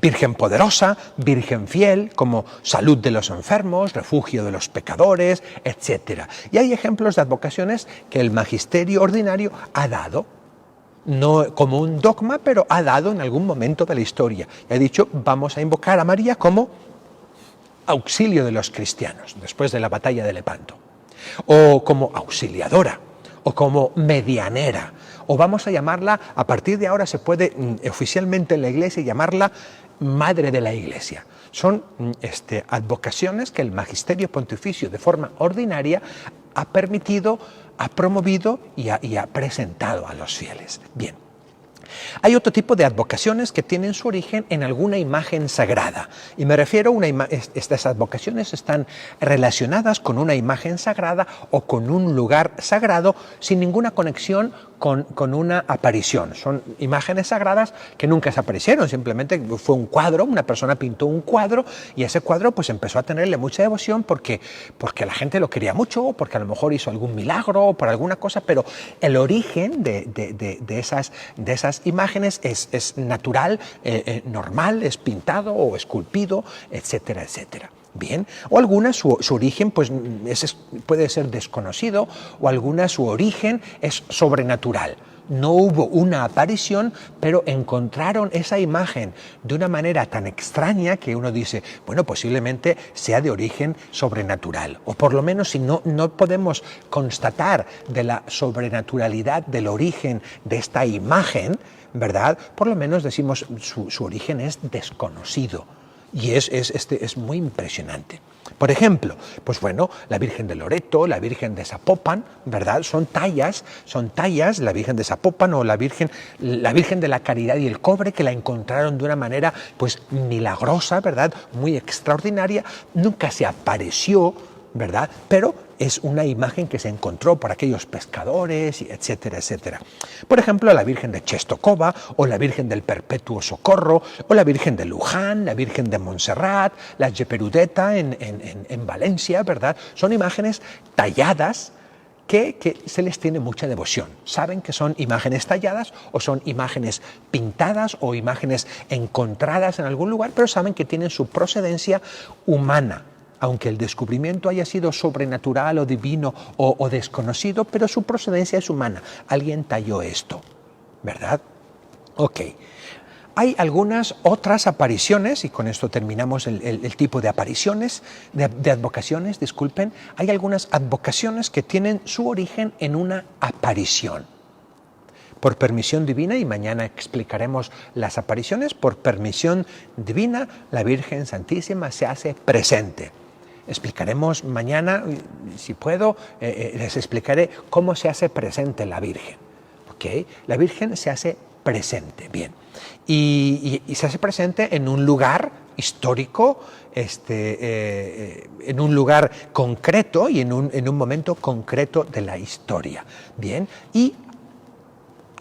Virgen Poderosa, Virgen Fiel, como Salud de los Enfermos, Refugio de los Pecadores, etc. Y hay ejemplos de advocaciones que el magisterio ordinario ha dado, no como un dogma, pero ha dado en algún momento de la historia. Y ha dicho, vamos a invocar a María como auxilio de los cristianos, después de la batalla de Lepanto, o como auxiliadora, o como medianera, o vamos a llamarla, a partir de ahora se puede oficialmente en la Iglesia llamarla Madre de la Iglesia. Son advocaciones que el magisterio pontificio de forma ordinaria ha permitido, ha promovido y ha presentado a los fieles. Bien. Hay otro tipo de advocaciones que tienen su origen en alguna imagen sagrada. Y me refiero a estas advocaciones están relacionadas con una imagen sagrada o con un lugar sagrado sin ninguna conexión con una aparición. Son imágenes sagradas que nunca se aparecieron, simplemente fue un cuadro, una persona pintó un cuadro y ese cuadro pues empezó a tenerle mucha devoción porque la gente lo quería mucho, porque a lo mejor hizo algún milagro o por alguna cosa, pero el origen de esas imágenes es natural, normal, es pintado o esculpido, etcétera, etcétera. Bien, o algunas su origen pues puede ser desconocido, o algunas su origen es sobrenatural. No hubo una aparición, pero encontraron esa imagen de una manera tan extraña que uno dice, bueno, posiblemente sea de origen sobrenatural. O por lo menos si no podemos constatar de la sobrenaturalidad del origen de esta imagen, ¿verdad? Por lo menos decimos su origen es desconocido. Y es muy impresionante. Por ejemplo, pues bueno, la Virgen de Loreto, la Virgen de Zapopan, ¿verdad? Son tallas, la Virgen de Zapopan o la Virgen de la Caridad y el Cobre, que la encontraron de una manera pues milagrosa, ¿verdad? Muy extraordinaria, nunca se apareció, ¿verdad? Pero es una imagen que se encontró por aquellos pescadores, etcétera, etcétera. Por ejemplo, la Virgen de Czestochowa, o la Virgen del Perpetuo Socorro, o la Virgen de Luján, la Virgen de Montserrat, la Gepirudeta en Valencia, ¿verdad? Son imágenes talladas que se les tiene mucha devoción. Saben que son imágenes talladas o son imágenes pintadas o imágenes encontradas en algún lugar, pero saben que tienen su procedencia humana. Aunque el descubrimiento haya sido sobrenatural o divino o desconocido, pero su procedencia es humana. Alguien talló esto, ¿verdad? Ok. Hay algunas otras apariciones, y con esto terminamos el tipo de apariciones, de advocaciones, disculpen. Hay algunas advocaciones que tienen su origen en una aparición. Por permisión divina, y mañana explicaremos las apariciones, por permisión divina, la Virgen Santísima se hace presente. Explicaremos mañana, si puedo, les explicaré cómo se hace presente la Virgen. ¿Okay? La Virgen se hace presente, bien. Y se hace presente en un lugar histórico, en un lugar concreto y en un momento concreto de la historia. Bien, y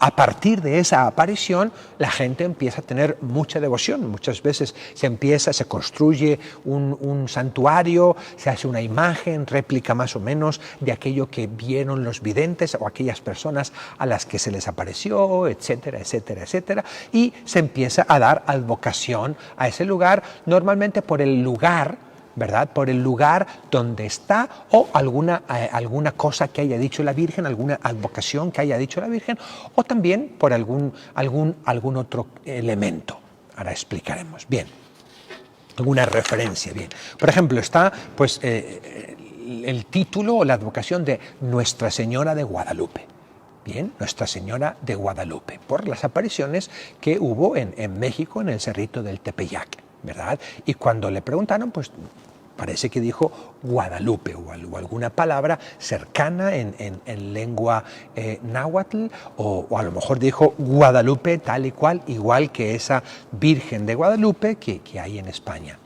a partir de esa aparición, la gente empieza a tener mucha devoción. Muchas veces se construye un santuario, se hace una imagen, réplica más o menos de aquello que vieron los videntes o aquellas personas a las que se les apareció, etcétera, etcétera, etcétera. Y se empieza a dar advocación a ese lugar, normalmente por el lugar, ¿verdad? Por el lugar donde está o alguna cosa que haya dicho la Virgen, alguna advocación que haya dicho la Virgen, o también por algún otro elemento. Ahora explicaremos. Bien, alguna referencia. Bien, por ejemplo, está pues el título o la advocación de Nuestra Señora de Guadalupe. Bien, Nuestra Señora de Guadalupe, por las apariciones que hubo en México, en el Cerrito del Tepeyac, ¿verdad? Y cuando le preguntaron, pues parece que dijo Guadalupe o alguna palabra cercana en lengua náhuatl, o a lo mejor dijo Guadalupe tal y cual, igual que esa Virgen de Guadalupe que hay en España.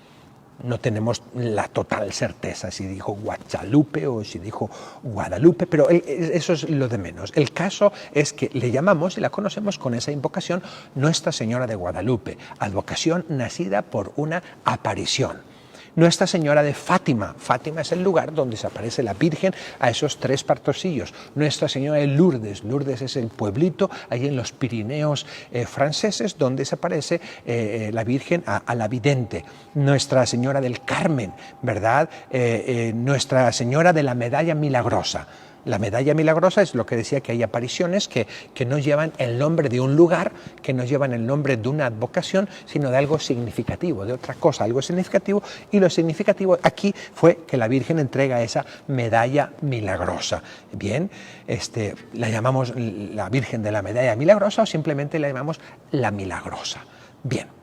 No tenemos la total certeza si dijo Guadalupe o si dijo Guadalupe, pero eso es lo de menos. El caso es que le llamamos y la conocemos con esa invocación Nuestra Señora de Guadalupe, advocación nacida por una aparición. Nuestra Señora de Fátima. Fátima es el lugar donde se aparece la Virgen a esos 3 pastorcillos. Nuestra Señora de Lourdes. Lourdes es el pueblito ahí en los Pirineos franceses donde se aparece la Virgen a la vidente. Nuestra Señora del Carmen, ¿verdad? Nuestra Señora de la Medalla Milagrosa. La medalla milagrosa es lo que decía, que hay apariciones que no llevan el nombre de un lugar, que no llevan el nombre de una advocación, sino de algo significativo, de otra cosa, algo significativo. Y lo significativo aquí fue que la Virgen entrega esa medalla milagrosa. Bien, la llamamos la Virgen de la Medalla Milagrosa o simplemente la llamamos la Milagrosa. Bien.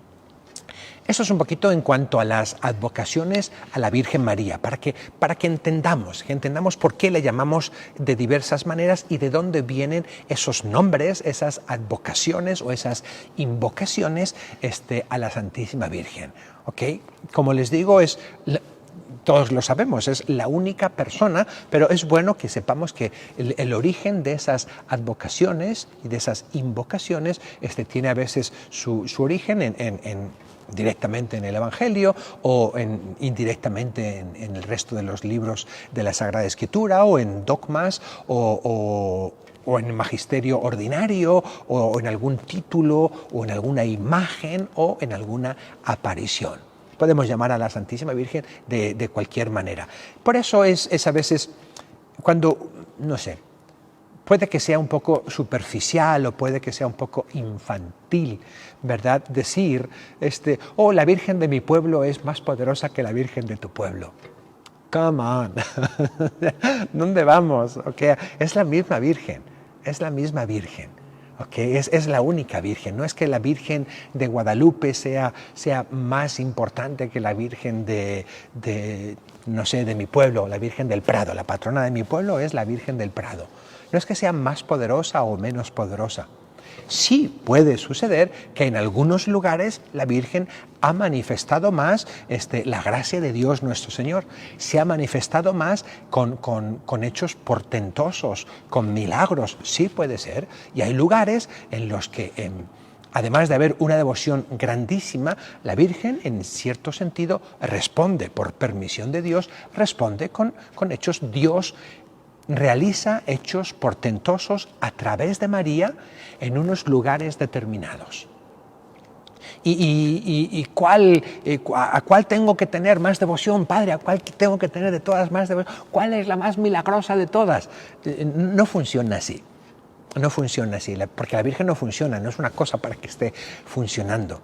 Eso es un poquito en cuanto a las advocaciones a la Virgen María, para que entendamos por qué le llamamos de diversas maneras y de dónde vienen esos nombres, esas advocaciones o esas invocaciones a la Santísima Virgen. ¿Okay? Como les digo, todos lo sabemos, es la única persona, pero es bueno que sepamos que el origen de esas advocaciones y de esas invocaciones tiene a veces su origen directamente en el Evangelio o indirectamente en el resto de los libros de la Sagrada Escritura o en dogmas o en el magisterio ordinario o en algún título o en alguna imagen o en alguna aparición. Podemos llamar a la Santísima Virgen de cualquier manera. Por eso es a veces cuando, no sé, puede que sea un poco superficial o puede que sea un poco infantil, ¿verdad? Decir, la Virgen de mi pueblo es más poderosa que la Virgen de tu pueblo. Come on. ¿Dónde vamos? Okay. Es la misma Virgen, ¿ok? Es la única Virgen. No es que la Virgen de Guadalupe sea más importante que la Virgen no sé, de mi pueblo, la Virgen del Prado. La patrona de mi pueblo es la Virgen del Prado. No es que sea más poderosa o menos poderosa. Sí puede suceder que en algunos lugares la Virgen ha manifestado más la gracia de Dios nuestro Señor. Se ha manifestado más con hechos portentosos, con milagros. Sí puede ser. Y hay lugares en los que, además de haber una devoción grandísima, la Virgen, en cierto sentido, responde, por permisión de Dios, responde con hechos. Dios realiza hechos portentosos a través de María en unos lugares determinados. ¿A cuál tengo que tener más devoción, Padre? ¿A cuál tengo que tener de todas más devoción? ¿Cuál es la más milagrosa de todas? No funciona así. No funciona así, porque la Virgen no funciona, no es una cosa para que esté funcionando.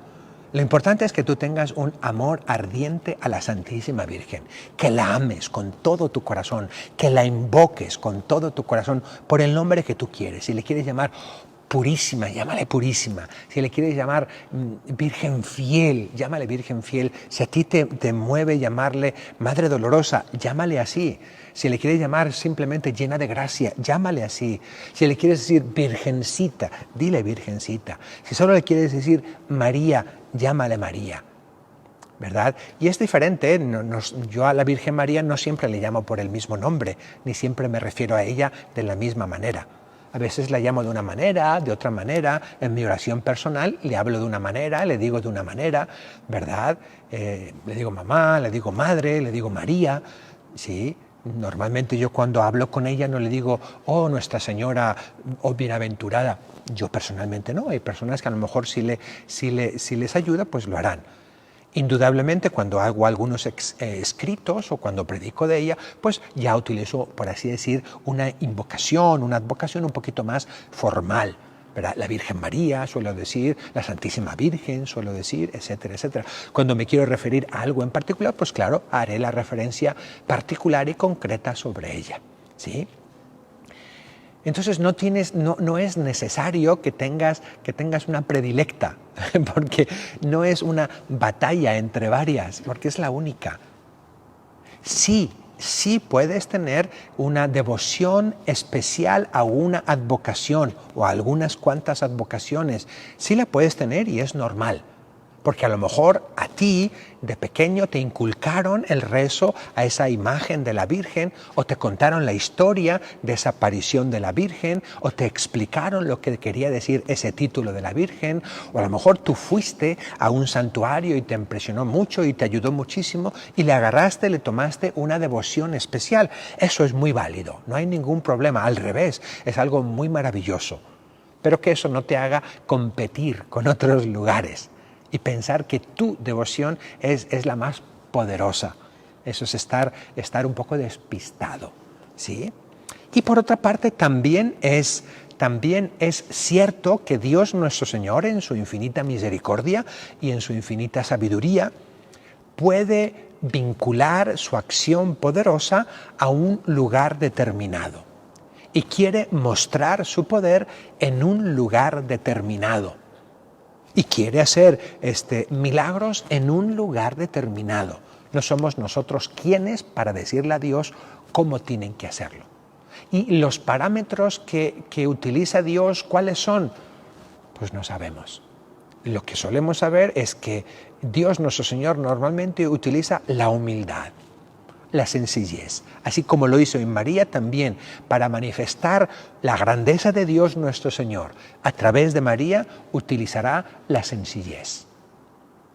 Lo importante es que tú tengas un amor ardiente a la Santísima Virgen, que la ames con todo tu corazón, que la invoques con todo tu corazón por el nombre que tú quieres. Si le quieres llamar Purísima, llámale Purísima. Si le quieres llamar Virgen Fiel, llámale Virgen Fiel. Si a ti te mueve llamarle Madre Dolorosa, llámale así. Si le quieres llamar simplemente llena de gracia, llámale así. Si le quieres decir Virgencita, dile Virgencita. Si solo le quieres decir María, llámale María, ¿verdad? Y es diferente, yo a la Virgen María no siempre le llamo por el mismo nombre, ni siempre me refiero a ella de la misma manera. A veces la llamo de una manera, de otra manera. En mi oración personal le hablo de una manera, le digo de una manera, ¿verdad? Le digo mamá, le digo madre, le digo María, ¿sí? Normalmente yo cuando hablo con ella no le digo, oh Nuestra Señora, oh bienaventurada. Yo personalmente no, hay personas que a lo mejor si les ayuda, pues lo harán. Indudablemente cuando hago algunos escritos o cuando predico de ella, pues ya utilizo, por así decir, una invocación, una advocación un poquito más formal, ¿verdad? La Virgen María, suelo decir, la Santísima Virgen, suelo decir, etcétera, etcétera. Cuando me quiero referir a algo en particular, pues claro, haré la referencia particular y concreta sobre ella, ¿sí? Entonces no es necesario que tengas una predilecta, porque no es una batalla entre varias, porque es la única. Sí puedes tener una devoción especial a una advocación o a algunas cuantas advocaciones. Sí la puedes tener y es normal. Porque a lo mejor a ti de pequeño te inculcaron el rezo a esa imagen de la Virgen, o te contaron la historia de esa aparición de la Virgen, o te explicaron lo que quería decir ese título de la Virgen, o a lo mejor tú fuiste a un santuario y te impresionó mucho y te ayudó muchísimo y le agarraste, le tomaste una devoción especial. Eso es muy válido, no hay ningún problema, al revés, es algo muy maravilloso. Pero que eso no te haga competir con otros lugares y pensar que tu devoción es la más poderosa. Eso es estar un poco despistado, ¿sí? Y por otra parte, también es cierto que Dios nuestro Señor, en su infinita misericordia y en su infinita sabiduría, puede vincular su acción poderosa a un lugar determinado y quiere mostrar su poder en un lugar determinado. Y quiere hacer milagros en un lugar determinado. No somos nosotros quienes para decirle a Dios cómo tienen que hacerlo. Y los parámetros que utiliza Dios, ¿cuáles son? Pues no sabemos. Lo que solemos saber es que Dios nuestro Señor normalmente utiliza la humildad, la sencillez, así como lo hizo en María también, para manifestar la grandeza de Dios nuestro Señor. A través de María utilizará la sencillez,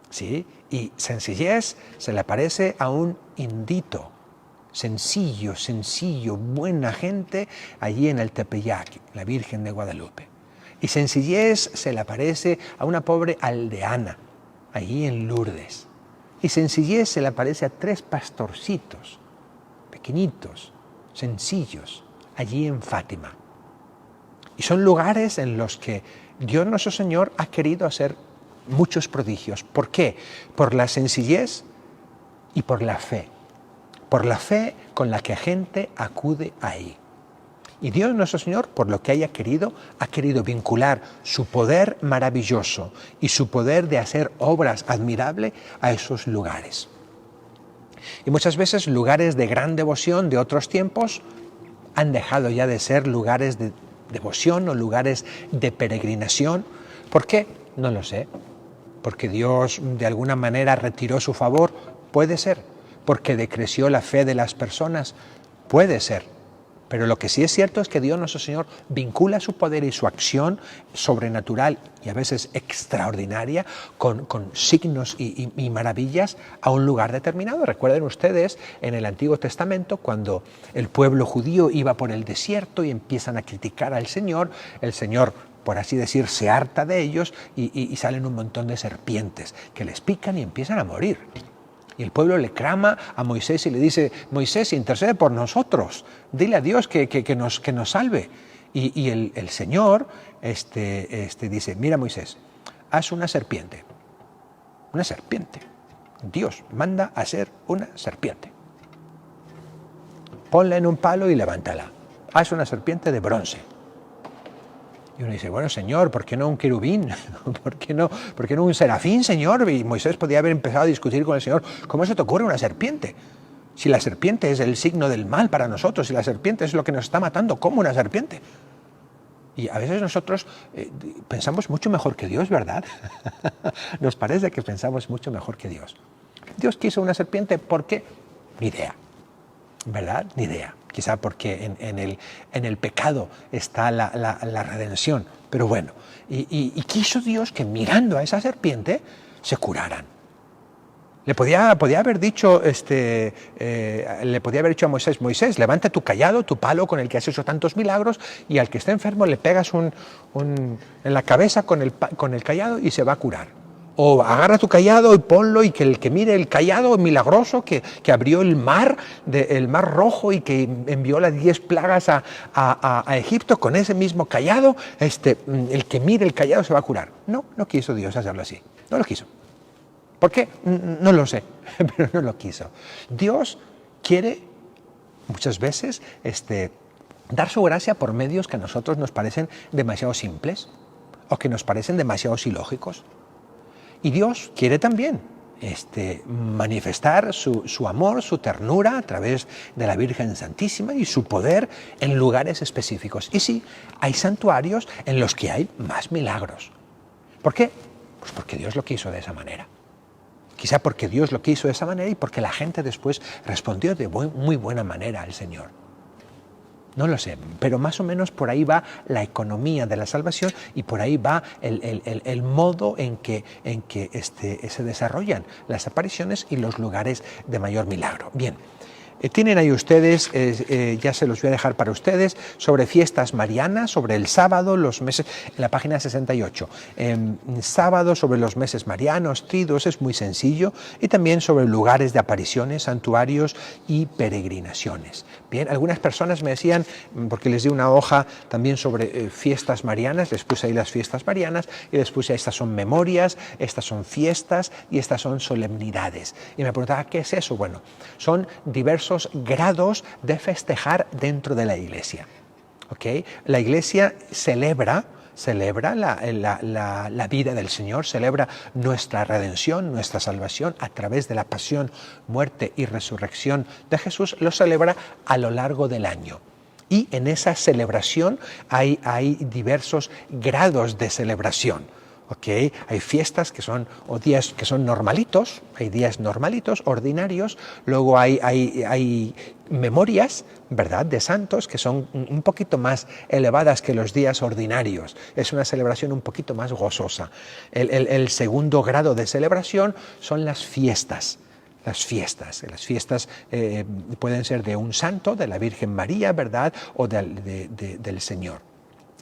¿sí? Y sencillez se le parece a un indito, sencillo, buena gente allí en el Tepeyac, la Virgen de Guadalupe. Y sencillez se le parece a una pobre aldeana, allí en Lourdes. Y sencillez se le aparece a 3 pastorcitos, pequeñitos, sencillos, allí en Fátima. Y son lugares en los que Dios nuestro Señor ha querido hacer muchos prodigios. ¿Por qué? Por la sencillez y por la fe. Por la fe con la que gente acude ahí. Y Dios nuestro Señor, por lo que ha querido vincular su poder maravilloso y su poder de hacer obras admirables a esos lugares. Y muchas veces lugares de gran devoción de otros tiempos han dejado ya de ser lugares de devoción o lugares de peregrinación. ¿Por qué? No lo sé. Porque Dios de alguna manera retiró su favor, puede ser. Porque decreció la fe de las personas, puede ser. Pero lo que sí es cierto es que Dios nuestro Señor vincula su poder y su acción sobrenatural y a veces extraordinaria con signos y maravillas a un lugar determinado. Recuerden ustedes en el Antiguo Testamento cuando el pueblo judío iba por el desierto y empiezan a criticar al Señor, el Señor, por así decir, se harta de ellos y salen un montón de serpientes que les pican y empiezan a morir. Y el pueblo le clama a Moisés y le dice: Moisés, intercede por nosotros, dile a Dios que nos salve. Y el Señor dice: mira, Moisés, haz una serpiente. Una serpiente. Dios manda a hacer una serpiente. Ponla en un palo y levántala. Haz una serpiente de bronce. Y uno dice: bueno, Señor, ¿por qué no un querubín? ¿Por qué no un serafín, Señor? Y Moisés podía haber empezado a discutir con el Señor: ¿cómo se te ocurre una serpiente? Si la serpiente es el signo del mal para nosotros, si la serpiente es lo que nos está matando, ¿cómo una serpiente? Y a veces nosotros pensamos mucho mejor que Dios, ¿verdad? Nos parece que pensamos mucho mejor que Dios. Dios quiso una serpiente, ¿por qué? Ni idea, ¿verdad? Ni idea. Quizá porque en el pecado está la redención. Pero bueno, y quiso Dios que mirando a esa serpiente se curaran. Le podía haber dicho a Moisés: Moisés, levanta tu callado, tu palo con el que has hecho tantos milagros, y al que esté enfermo le pegas en la cabeza con el callado y se va a curar. O agarra tu callado y ponlo, y que el que mire el callado milagroso que abrió el mar Rojo y que envió las 10 plagas a Egipto, con ese mismo callado, el que mire el callado se va a curar. No quiso Dios hacerlo así. No lo quiso. ¿Por qué? No lo sé, pero no lo quiso. Dios quiere muchas veces dar su gracia por medios que a nosotros nos parecen demasiado simples o que nos parecen demasiado ilógicos. Y Dios quiere también manifestar su amor, su ternura a través de la Virgen Santísima y su poder en lugares específicos. Y sí, hay santuarios en los que hay más milagros. ¿Por qué? Pues porque Dios lo quiso de esa manera. Quizá porque Dios lo quiso de esa manera y porque la gente después respondió de muy buena manera al Señor. No lo sé, pero más o menos por ahí va la economía de la salvación y por ahí va el modo en que se desarrollan las apariciones y los lugares de mayor milagro. Bien. Tienen ahí ustedes, ya se los voy a dejar para ustedes, sobre fiestas marianas, sobre el sábado, los meses, en la página 68. Sábado sobre los meses marianos, triduos, es muy sencillo, y también sobre lugares de apariciones, santuarios y peregrinaciones. Bien, algunas personas me decían, porque les di una hoja también sobre fiestas marianas, les puse ahí las fiestas marianas y les puse: estas son memorias, estas son fiestas y estas son solemnidades. Y me preguntaba: ¿qué es eso? Bueno, son diversos grados de festejar dentro de la Iglesia. ¿Okay? La Iglesia celebra la vida del Señor, celebra nuestra redención, nuestra salvación a través de la pasión, muerte y resurrección de Jesús. Lo celebra a lo largo del año. Y en esa celebración hay diversos grados de celebración. ¿Okay? Hay fiestas o días que son normalitos, hay días normalitos, ordinarios, luego hay memorias, ¿verdad?, de santos que son un poquito más elevadas que los días ordinarios. Es una celebración un poquito más gozosa. El segundo grado de celebración son las fiestas. Las fiestas pueden ser de un santo, de la Virgen María, ¿verdad?, o del Señor.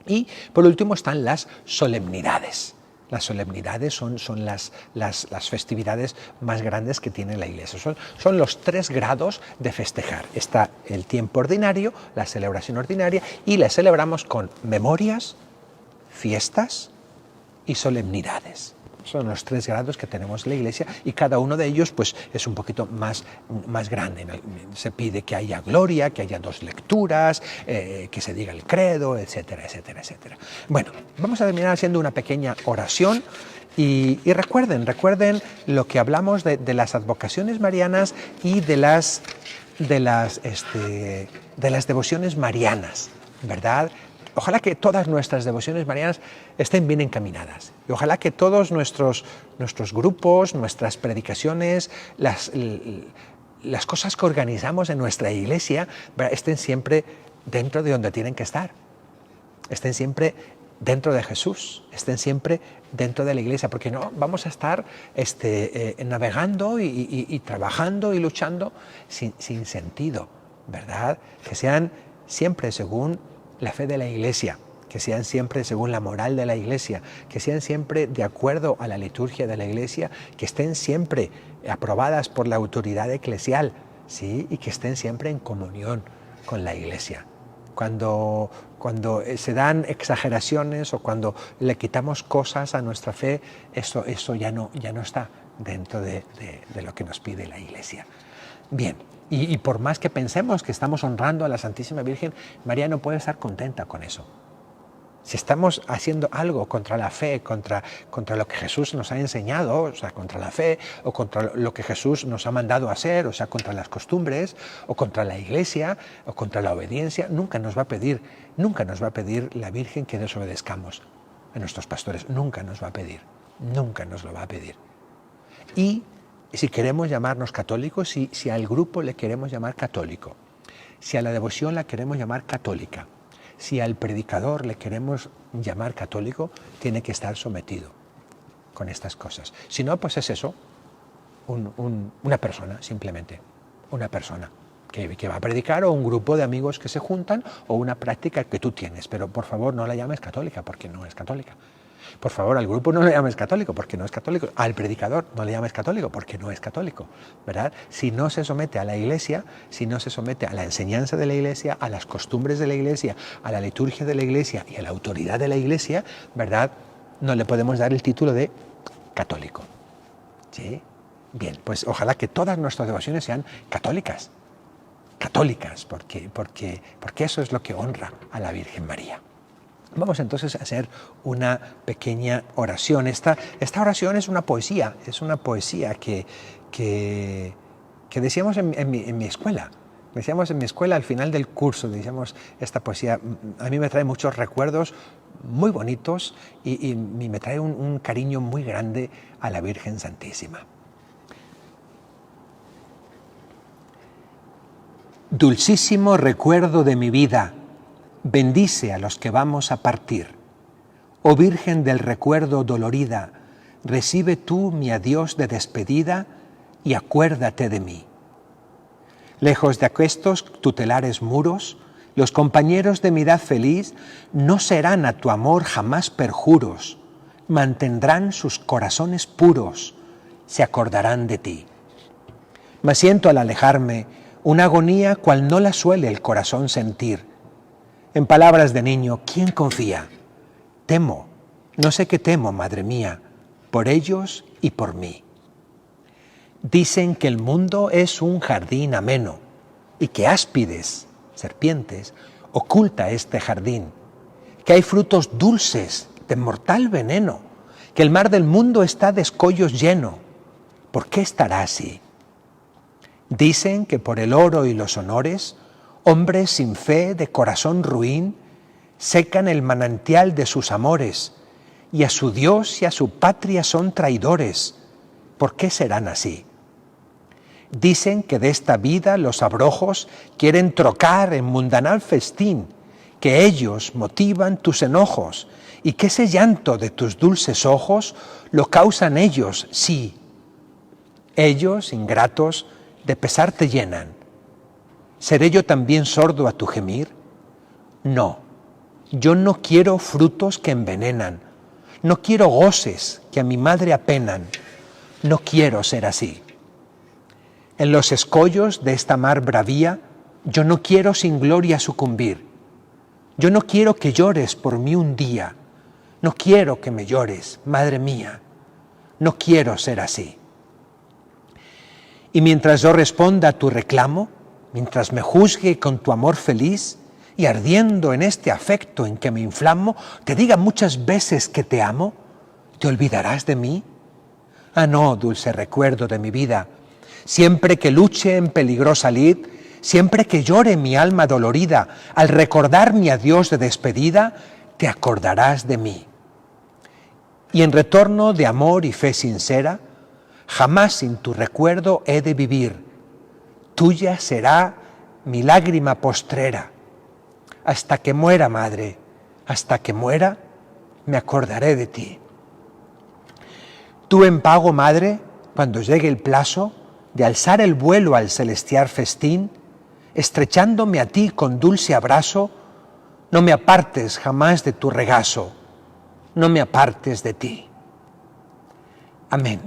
Y por último están las solemnidades. Las solemnidades son las festividades más grandes que tiene la Iglesia. Son los 3 grados de festejar. Está el tiempo ordinario, la celebración ordinaria, y la celebramos con memorias, fiestas y solemnidades. Son los 3 grados que tenemos en la Iglesia y cada uno de ellos pues, es un poquito más grande. Se pide que haya gloria, que haya 2 lecturas, que se diga el credo, etcétera, etcétera, etcétera. Bueno, vamos a terminar haciendo una pequeña oración y recuerden lo que hablamos de las advocaciones marianas y de las devociones marianas, ¿verdad? Ojalá que todas nuestras devociones marianas estén bien encaminadas y ojalá que todos nuestros grupos, nuestras predicaciones, las cosas que organizamos en nuestra iglesia estén siempre dentro de donde tienen que estar, estén siempre dentro de Jesús, estén siempre dentro de la iglesia, porque no vamos a estar navegando y trabajando y luchando sin sentido, ¿verdad? Que sean siempre según la fe de la Iglesia, que sean siempre según la moral de la Iglesia, que sean siempre de acuerdo a la liturgia de la Iglesia, que estén siempre aprobadas por la autoridad eclesial, ¿sí? Y que estén siempre en comunión con la Iglesia. Cuando se dan exageraciones o cuando le quitamos cosas a nuestra fe, eso ya no está dentro de lo que nos pide la Iglesia. Bien. Y por más que pensemos que estamos honrando a la Santísima Virgen, María no puede estar contenta con eso. Si estamos haciendo algo contra la fe, contra lo que Jesús nos ha enseñado, o sea, contra la fe, o contra lo que Jesús nos ha mandado a hacer, o sea, contra las costumbres, o contra la Iglesia, o contra la obediencia, nunca nos va a pedir la Virgen que desobedezcamos a nuestros pastores. Nunca nos va a pedir, nunca nos lo va a pedir. Y si queremos llamarnos católicos, si al grupo le queremos llamar católico, si a la devoción la queremos llamar católica, si al predicador le queremos llamar católico, tiene que estar sometido con estas cosas. Si no, pues es eso, una persona, simplemente, una persona que va a predicar o un grupo de amigos que se juntan o una práctica que tú tienes, pero por favor no la llames católica porque no es católica. Por favor, al grupo no le llames católico porque no es católico. Al predicador no le llames católico porque no es católico, ¿verdad? Si no se somete a la Iglesia, si no se somete a la enseñanza de la Iglesia, a las costumbres de la Iglesia, a la liturgia de la Iglesia y a la autoridad de la Iglesia, ¿verdad? No le podemos dar el título de católico. ¿Sí? Bien, pues ojalá que todas nuestras devociones sean católicas, porque eso es lo que honra a la Virgen María. Vamos entonces a hacer una pequeña oración. Esta oración es una poesía que decíamos en mi escuela. Decíamos en mi escuela al final del curso, decíamos esta poesía. A mí me trae muchos recuerdos muy bonitos y me trae un cariño muy grande a la Virgen Santísima. Dulcísimo recuerdo de mi vida, bendice a los que vamos a partir. Oh Virgen del recuerdo dolorida, recibe tú mi adiós de despedida y acuérdate de mí. Lejos de aquestos tutelares muros, los compañeros de mi edad feliz no serán a tu amor jamás perjuros, mantendrán sus corazones puros, se acordarán de ti. Mas siento al alejarme una agonía cual no la suele el corazón sentir. En palabras de niño, ¿quién confía? Temo, no sé qué temo, madre mía, por ellos y por mí. Dicen que el mundo es un jardín ameno y que áspides, serpientes, oculta este jardín, que hay frutos dulces de mortal veneno, que el mar del mundo está de escollos lleno. ¿Por qué estará así? Dicen que por el oro y los honores, hombres sin fe, de corazón ruin, secan el manantial de sus amores, y a su Dios y a su patria son traidores. ¿Por qué serán así? Dicen que de esta vida los abrojos quieren trocar en mundanal festín, que ellos motivan tus enojos, y que ese llanto de tus dulces ojos lo causan ellos, sí. Ellos, ingratos, de pesar te llenan. ¿Seré yo también sordo a tu gemir? No, yo no quiero frutos que envenenan, no quiero goces que a mi madre apenan, no quiero ser así. En los escollos de esta mar bravía, yo no quiero sin gloria sucumbir. Yo no quiero que llores por mí un día, no quiero que me llores, madre mía. no quiero ser así. Y mientras yo responda a tu reclamo, mientras me juzgue con tu amor feliz y ardiendo en este afecto en que me inflamo, te diga muchas veces que te amo, ¿te olvidarás de mí? Ah, no, dulce recuerdo de mi vida. Siempre que luche en peligrosa lid, siempre que llore mi alma dolorida, al recordar mi adiós de despedida, te acordarás de mí. Y en retorno de amor y fe sincera, jamás sin tu recuerdo he de vivir. Tuya será mi lágrima postrera. Hasta que muera, madre, hasta que muera, me acordaré de ti. Tú en pago, madre, cuando llegue el plazo de alzar el vuelo al celestial festín, estrechándome a ti con dulce abrazo, no me apartes jamás de tu regazo, no me apartes de ti. Amén.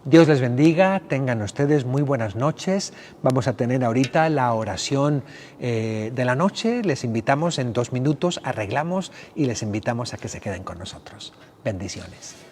Dios les bendiga, tengan ustedes muy buenas noches. Vamos a tener ahorita la oración de la noche. Les invitamos en 2 minutos, arreglamos y les invitamos a que se queden con nosotros. Bendiciones.